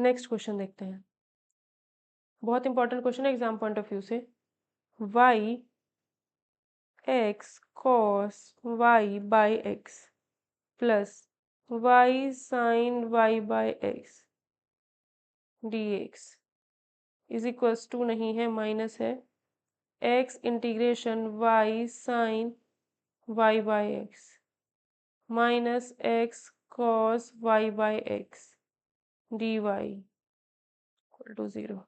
नेक्स्ट क्वेश्चन देखते हैं, बहुत इंपॉर्टेंट क्वेश्चन है एग्जाम पॉइंट ऑफ व्यू से। Y x cos y by x plus y sine y by x d x is equals to नहीं है, माइनस है x integration y sine y by x minus x cos y by x d y equal to 0।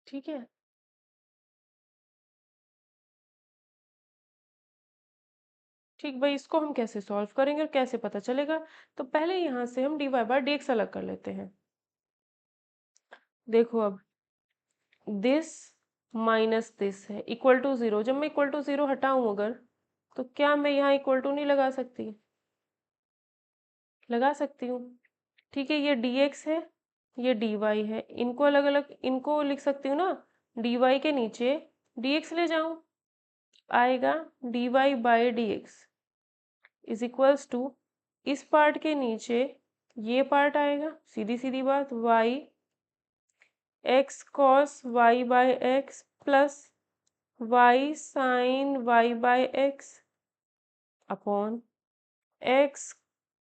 ठीक है, ठीक भाई, इसको हम कैसे सॉल्व करेंगे और कैसे पता चलेगा? तो पहले यहाँ से हम d Y by D x अलग कर लेते हैं। देखो अब दिस माइनस दिस है इक्वल टू 0। जब मैं इक्वल टू 0 हटाऊं अगर, तो क्या मैं यहाँ इक्वल टू नहीं लगा सकती? लगा सकती हूँ। ठीक है, ये dx है, ये dy है, इनको अलग अलग इनको लिख सकती हूँ ना, dy के नीचे dx ले जाऊं, आएगा dy by D x is equals to, इस पार्ट के नीचे ये पार्ट आएगा, सीधी सीधी बात, y x cos y by x plus y sine y by x upon x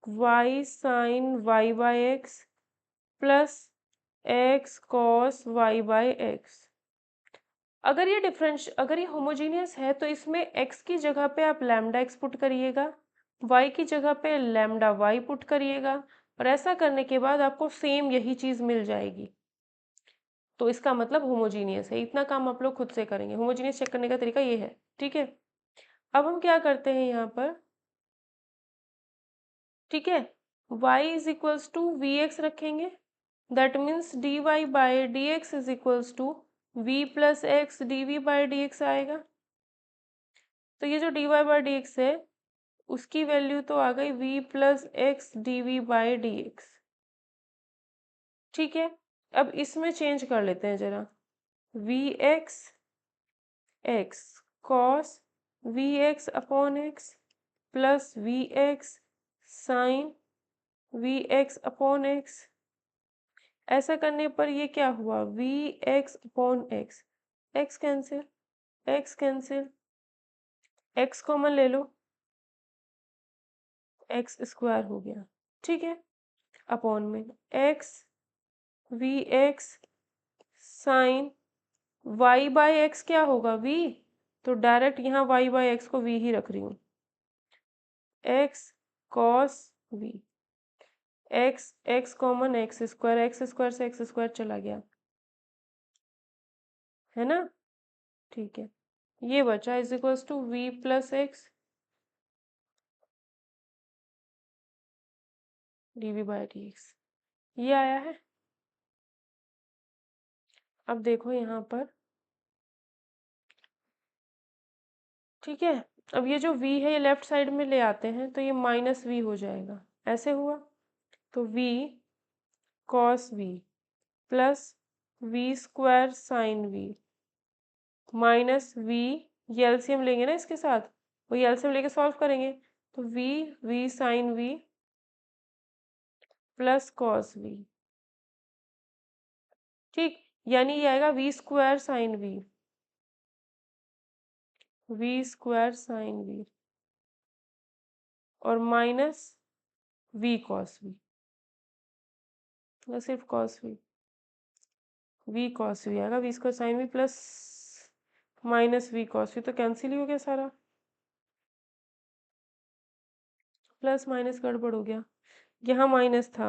y sine y by x plus x cos y by x. अगर ये होमोजीनियस है तो इसमें x की जगह पे आप लैम्डा x पुट करिएगा, y की जगह पे लैम्डा y पुट करिएगा, और ऐसा करने के बाद आपको सेम यही चीज़ मिल जाएगी। तो इसका मतलब होमोजीनियस है। इतना काम आप लोग खुद से करेंगे, होमोजीनियस चेक करने का तरीका ये है। ठीक है, अब हम क्या करते हैं यहाँ पर, ठीक है, y is equals to we x रखेंगे, that means d Y by D x is equals to v plus x D we by D x आएगा। तो ये जो d Y by D x है उसकी वैल्यू तो आ गई v plus x D we by D x. ठीक है, अब इसमें चेंज कर लेते हैं जरा, v x x cos v x upon x plus v x sine v x upon x. ऐसा करने पर ये क्या हुआ, v x upon x, x cancel, x cancel, x common ले लो, एक्स स्क्वायर हो गया। ठीक है, अपॉन में x v x sine y by x क्या होगा, वी, तो डायरेक्ट यहाँ वाई बाई एक्स को वी ही रख रही हूँ, x cos v, x x common x square से एक्स स्क्वायर चला गया, है ना। ठीक है, ये बचा is equals to v plus x D we by D x, ये आया है। अब देखो यहाँ पर, ठीक है, अब ये जो v है ये लेफ्ट साइड में ले आते हैं तो ये माइनस v हो जाएगा, ऐसे हुआ, तो v cos v plus v square sine v minus v, ये एलसीएम लेंगे ना इसके साथ, वही एलसीएम लेके सॉल्व करेंगे, तो v sine v plus cos v। ठीक, यानी ये आएगा v square sine v square sine v और माइनस वी कॉस v, या सिर्फ कॉस वी कॉस वी आएगा, v square sine v plus minus v cos v, तो कैंसिल ही हो गया सारा, प्लस माइनस गड़बड़ हो गया, यहाँ माइनस था,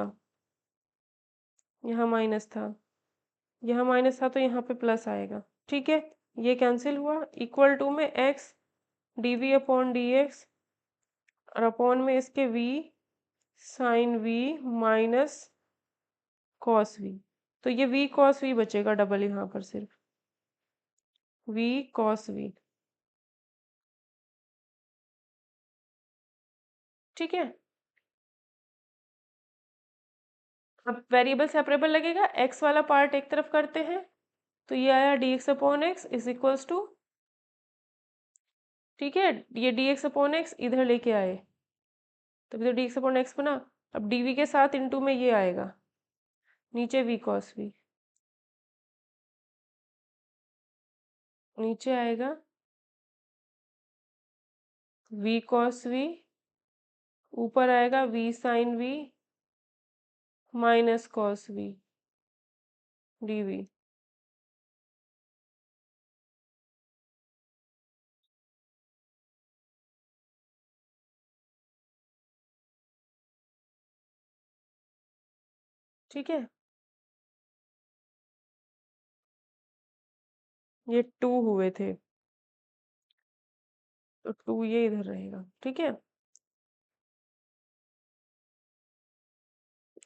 यहाँ माइनस था, यहाँ माइनस था, तो यहाँ पे प्लस आएगा। ठीक है, ये कैंसिल हुआ, इक्वल टू में x D we upon D x और अपॉन में इसके v sine v minus cos v, तो ये v कॉस v बचेगा डबल यहाँ पर सिर्फ v कॉस v। ठीक है, अब वेरिएबल सेपरेबल लगेगा, x वाला पार्ट एक तरफ करते हैं, तो ये आया d x upon x is equals to ठीक है, ये dx अपॉन एक्स इधर लेके आए, तभी तो dx अपॉन एक्स बना। अब dv के साथ इंटू में ये आएगा, नीचे v cos v, नीचे आएगा v cos v, ऊपर आएगा v sin v minus cos v dv। ठीक है, ये 2 हुए थे, तो 2 ये इधर रहेगा। ठीक है,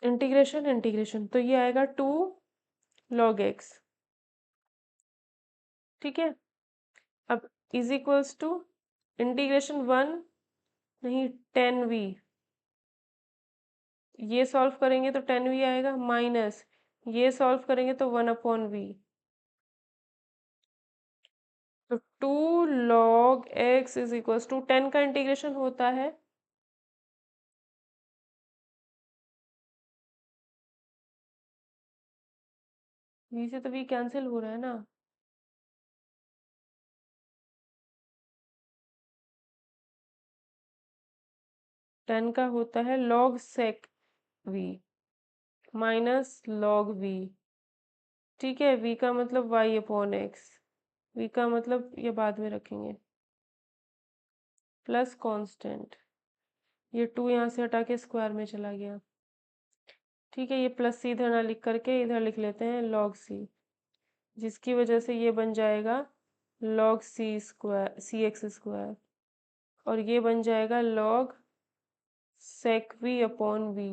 इंटीग्रेशन इंटीग्रेशन तो ये आएगा 2 log x। ठीक है, अब इज इक्वल्स टू इंटीग्रेशन 1 नहीं 10v, ये सॉल्व करेंगे तो 10v आएगा, माइनस ये सॉल्व करेंगे तो 1 अपॉन v, तो 2 log x is equals to 10 का इंटीग्रेशन होता है v से, तो v कैंसिल हो रहा है ना, 10 का होता है log sec v minus log v। ठीक है, v का मतलब y अपॉन एक्स, v का मतलब ये बाद में रखेंगे, प्लस कांस्टेंट, ये 2 यहाँ से हटा के स्क्वायर में चला गया। ठीक है, ये प्लस सी इधर ना लिख करके इधर लिख लेते हैं log c, जिसकी वजह से ये बन जाएगा log c स्क्वायर सी एक्स स्क्वायर, और ये बन जाएगा log sec v upon v।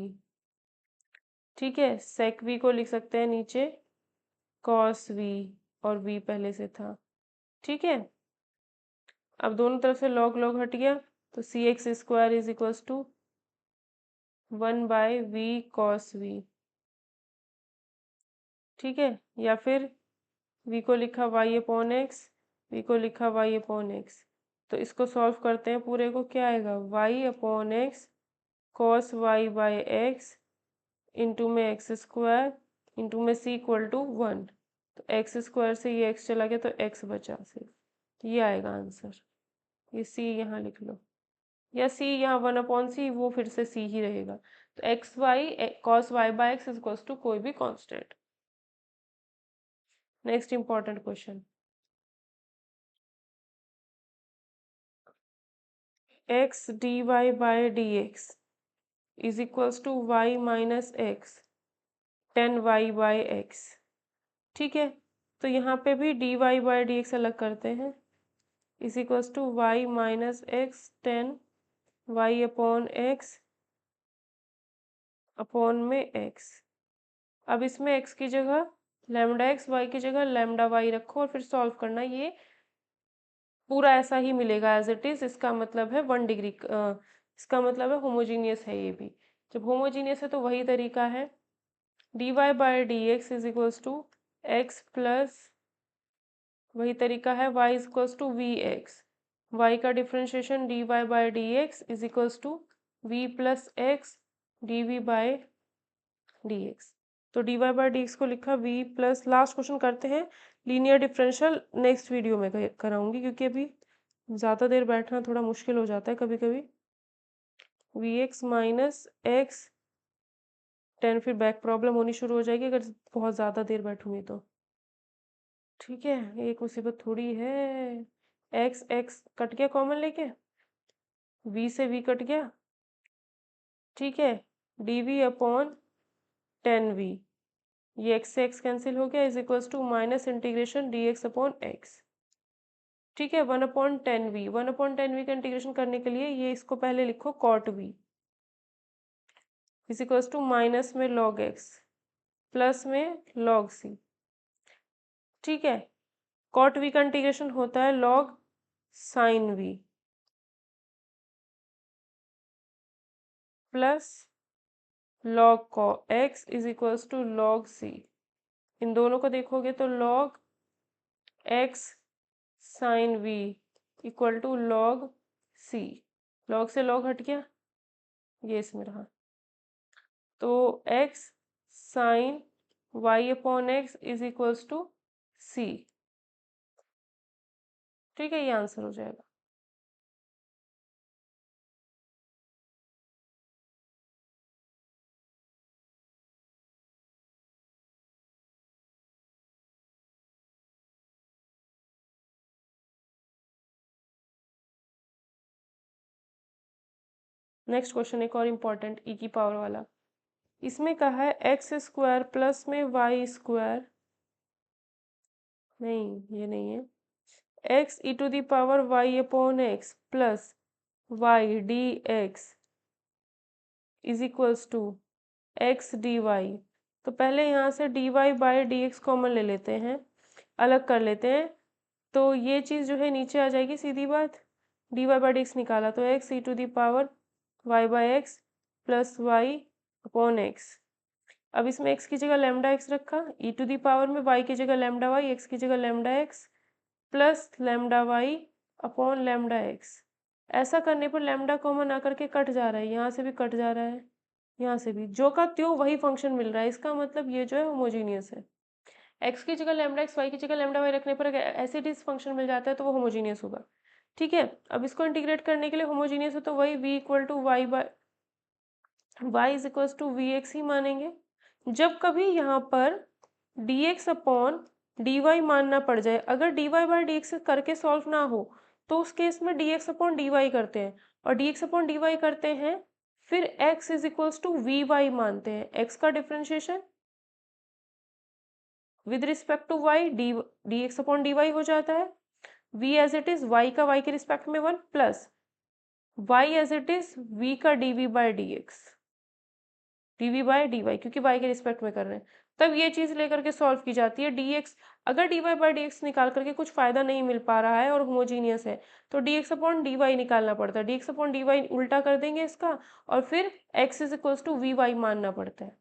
ठीक है, sec v को लिख सकते हैं नीचे cos v, और v पहले से था। ठीक है, अब दोनों तरफ से log log हट गया, तो c x square is equals to 1/v cos v। ठीक है, या फिर v को लिखा y अपॉन एक्स, v को लिखा y अपॉन एक्स, तो इसको सॉल्व करते हैं पूरे को, क्या आएगा y upon x cos y by x into में एक्स स्क्वायर इंटू में c इक्वल टू 1, तो एक्स स्क्वायर से ये x चला गया तो x बचा सिर्फ, तो ये आएगा आंसर। ये c यहाँ लिख लो, या c यहाँ 1/c, वो फिर से c ही रहेगा, तो x y cos y by x is to कोई भी constant. Next important question, x d Y by D x is equals to y minus x 10y by x. ठीक है, तो यहाँ पे भी d Y by D x अलग करते हैं, is equals to y minus x 10y upon x upon में एक्स। अब इसमें x की जगह लैम्डा एक्स, वाई की जगह लैम्डा वाई रखो और फिर सॉल्व करना, ये पूरा ऐसा ही मिलेगा एज इट इज। इसका मतलब है 1 डिग्री, इसका मतलब है होमोजीनियस है ये भी। जब होमोजीनियस है तो वही तरीका है, d Y by D x is equals to x plus, वही तरीका है y is equals to we x, y का differentiation d Y by D x is equals to v plus x D we by D x. तो D Y by D x को लिखा v plus, last question करते हैं linear differential, next video में कराऊंगी, क्योंकि अभी ज़्यादा देर बैठना थोड़ा मुश्किल हो जाता है कभी कभी। वी एक्स माइनस एक्स 10, फिर बैक प्रॉब्लम होनी शुरू हो जाएगी अगर बहुत ज़्यादा देर बैठूंगी तो। ठीक है, एक मुसीबत थोड़ी है, एक्स एक्स कट गया कॉमन लेके, v से v कट गया। ठीक है, डी वी अपॉन 10v, ये x से x कैंसिल हो गया, is equals to minus integration d x upon x. ठीक है, 1/10v, 1/10v का इंटीग्रेशन करने के लिए ये इसको पहले लिखो cot v is equals to minus में log x प्लस में log c। ठीक है, कॉट v का इंटीग्रेशन होता है log sin v प्लस log x is equals to log c। इन दोनों को देखोगे तो log x sin v equal to log c. Log से लॉग हट गया, ये इसमें रहा। तो x sine y upon x is equals to c. ठीक है, ये आंसर हो जाएगा। नेक्स्ट क्वेश्चन एक और इम्पॉर्टेंट ई की पावर वाला। इसमें कहा है एक्स स्क्वायर प्लस में वाई स्क्वायर, नहीं ये नहीं है, x e to the power y upon x plus Y D x is equals to x d y. तो पहले यहाँ से d Y by D x common ले लेते हैं, अलग कर लेते हैं। तो ये चीज़ जो है नीचे आ जाएगी, सीधी बात। D Y by D x निकाला तो x e to the power y by x plus Y upon x. अब इसमें x की जगह लैम्डा एक्स रखा, ई टू दी पावर में y की जगह लैम्डा वाई, x की जगह lambda x plus lambda y upon lambda x. ऐसा करने पर लैम्डा कॉमन आकर के कट जा रहा है, यहाँ से भी कट जा रहा है, यहाँ से भी, जो का त्यों वही फंक्शन मिल रहा है। इसका मतलब ये जो है होमोजीनियस है। x की जगह लैम्डा एक्स, y की जगह लैम्डा वाई रखने पर अगर ऐसे डिस फंक्शन मिल जाता है तो वो होमोजीनियस होगा। ठीक है, अब इसको इंटीग्रेट करने के लिए होमोजीनियस है तो वही v equal to y by y is equals to we x ही मानेंगे। जब कभी यहाँ पर dx अपॉन dy मानना पड़ जाए, अगर dy बाई डी एक्स करके सॉल्व ना हो तो उस केस में dx अपॉन dy करते हैं, और dx अपॉन dy करते हैं, फिर x is equals to v y मानते हैं। x का differentiation with respect to y d x upon d y हो जाता है। v as it is y का y के रिस्पेक्ट में 1 plus y as it is v का dv by D x, dv by d y, क्योंकि y के respect में कर रहे हैं। तब ये चीज़ लेकर के सॉल्व की जाती है। dx अगर dy बाई डी एक्स निकाल करके कुछ फ़ायदा नहीं मिल पा रहा है और होमोजीनियस है तो dx अपॉन डी वाई निकालना पड़ता है। dx अपॉन डी वाई उल्टा कर देंगे इसका, और फिर x is equals to v y मानना पड़ता है,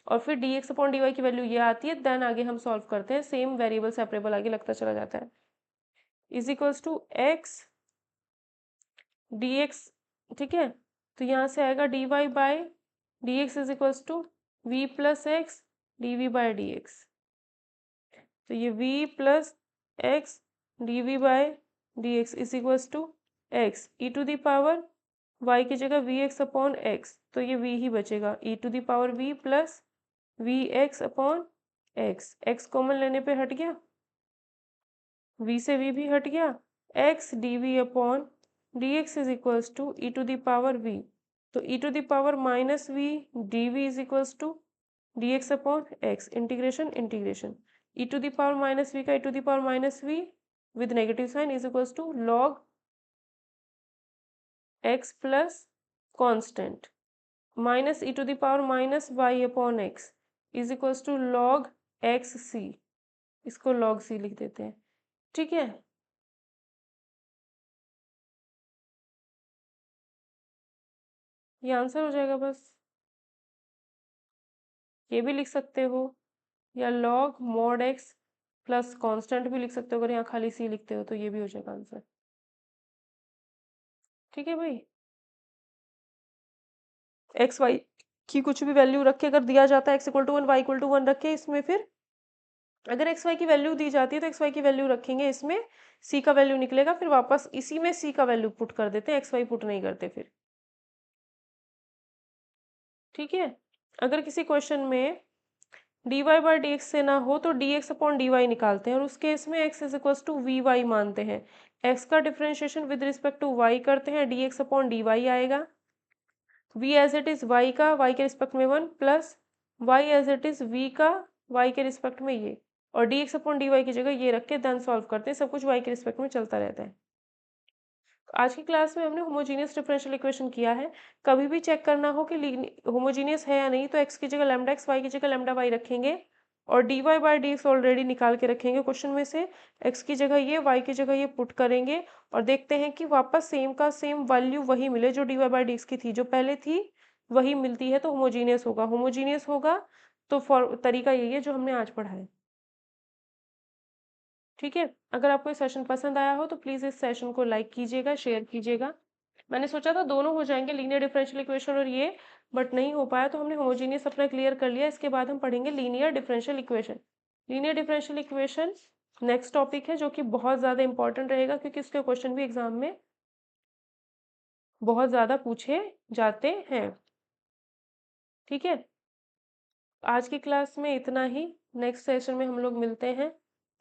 और फिर dx अपॉन डी वाई की वैल्यू ये आती है। देन आगे हम सॉल्व करते हैं, सेम वेरिएबल सेपरेबल आगे लगता चला जाता है। Is equals to x d x. ठीक है, तो यहाँ से आएगा d Y by D x is equals to v plus x D we by D x. तो ये v plus x D we by D x is equals to x e to the power y की जगह we x upon x, तो ये v ही बचेगा, e to the power v plus v x upon x. X common लेने पे हट गया, v से v भी हट गया, x d we upon D x is equals to e to the power v। तो e to the power minus v d v is equals to D x upon x, integration integration, e to the power minus v का e to the power minus v with negative sign is equals to log x plus constant minus e to the power minus Y upon x is equals to log x सी। इसको log c लिख देते हैं। ठीक है, ये answer हो जाएगा बस। ये भी लिख सकते हो, या log mod x plus constant भी लिख सकते हो। अगर यहाँ खाली सी लिखते हो तो ये भी हो जाएगा आंसर। ठीक है भाई, एक्स वाई की कुछ भी वैल्यू रख के अगर दिया जाता है x equal to one y equal to one रख के, इसमें फिर अगर एक्स वाई की वैल्यू दी जाती है तो एक्स वाई की वैल्यू रखेंगे, इसमें सी का वैल्यू निकलेगा, फिर वापस इसी में सी का वैल्यू पुट कर देते हैं, एक्स वाई पुट नहीं करते फिर। ठीक है, अगर किसी क्वेश्चन में d Y by D x से ना हो तो d x upon d y निकालते हैं, और उस केस में x is equals to v y मानते हैं। एक्स का differentiation with respect to y करते हैं, d x upon d y आएगा, v as it is y का y के रिस्पेक्ट में 1 plus y as it is v का y के रिस्पेक्ट में ये, और dx अपॉन डी वाई की जगह ये रख के देन सॉल्व करते हैं। सब कुछ y के रिस्पेक्ट में चलता रहता है। आज की क्लास में हमने होमोजीनियस डिफरेंशियल इक्वेशन किया है। कभी भी चेक करना हो कि होमोजीनियस है या नहीं तो x की जगह लैम्डा एक्स, y की जगह लैम्डा वाई रखेंगे, और d Y by D x already निकाल के रखेंगे क्वेश्चन में से। x की जगह ये, y की जगह ये पुट करेंगे, और देखते हैं कि वापस सेम का सेम वैल्यू वही मिले जो d Y by D x की थी, जो पहले थी वही मिलती है तो होमोजीनियस होगा। होमोजीनियस होगा तो फॉर तरीका यही है जो हमने आज पढ़ा है। ठीक है? अगर आपको ये सेशन पसंद आया हो तो प्लीज़ इस सेशन को लाइक कीजिएगा, शेयर कीजिएगा। मैंने सोचा था दोनों हो जाएँगे लीनियर डिफरेंशियल इक्वेशन और ये, बट नहीं हो पाया तो हमने होमोजेनियस अपना क्लियर कर लिया। इसके बाद हम पढ़ेंगे linear differential equation. Linear differential equation next topic है जो कि बहुत ज़्यादा इम्पोर्टेंट रहेगा क्योंकि इसके क्वेश्चन भी एग्ज़ाम में बहुत ज़्यादा पूछे जाते हैं। ठीक है? आज की क्लास में इतना ही। नेक्स्ट सेशन में हम लोग मिलते हैं।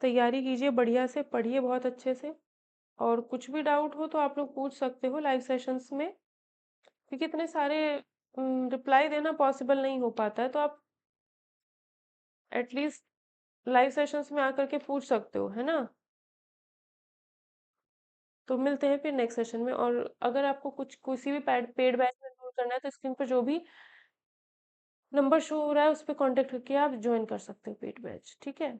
तैयारी कीजिए बढ़िया से, पढ़िए बहुत अच्छे से और कुछ भी डाउट हो तो आप लोग पूछ सकते हो लाइव सेशंस में क्योंकि इतने सारे रिप्लाई देना पॉसिबल नहीं हो पाता है, तो आप एटलीस्ट लाइव सेशंस में आकर के पूछ सकते हो, है ना? तो मिलते हैं फिर नेक्स्ट सेशन में और अगर आपको कुछ किसी भी पेड बैच में एनरोल करना है तो स्क्रीन पर जो भी नंबर शो हो रहा है उस पे कांटेक्ट करके आप जॉइन कर सकते हो पेड बैच, ठीक है?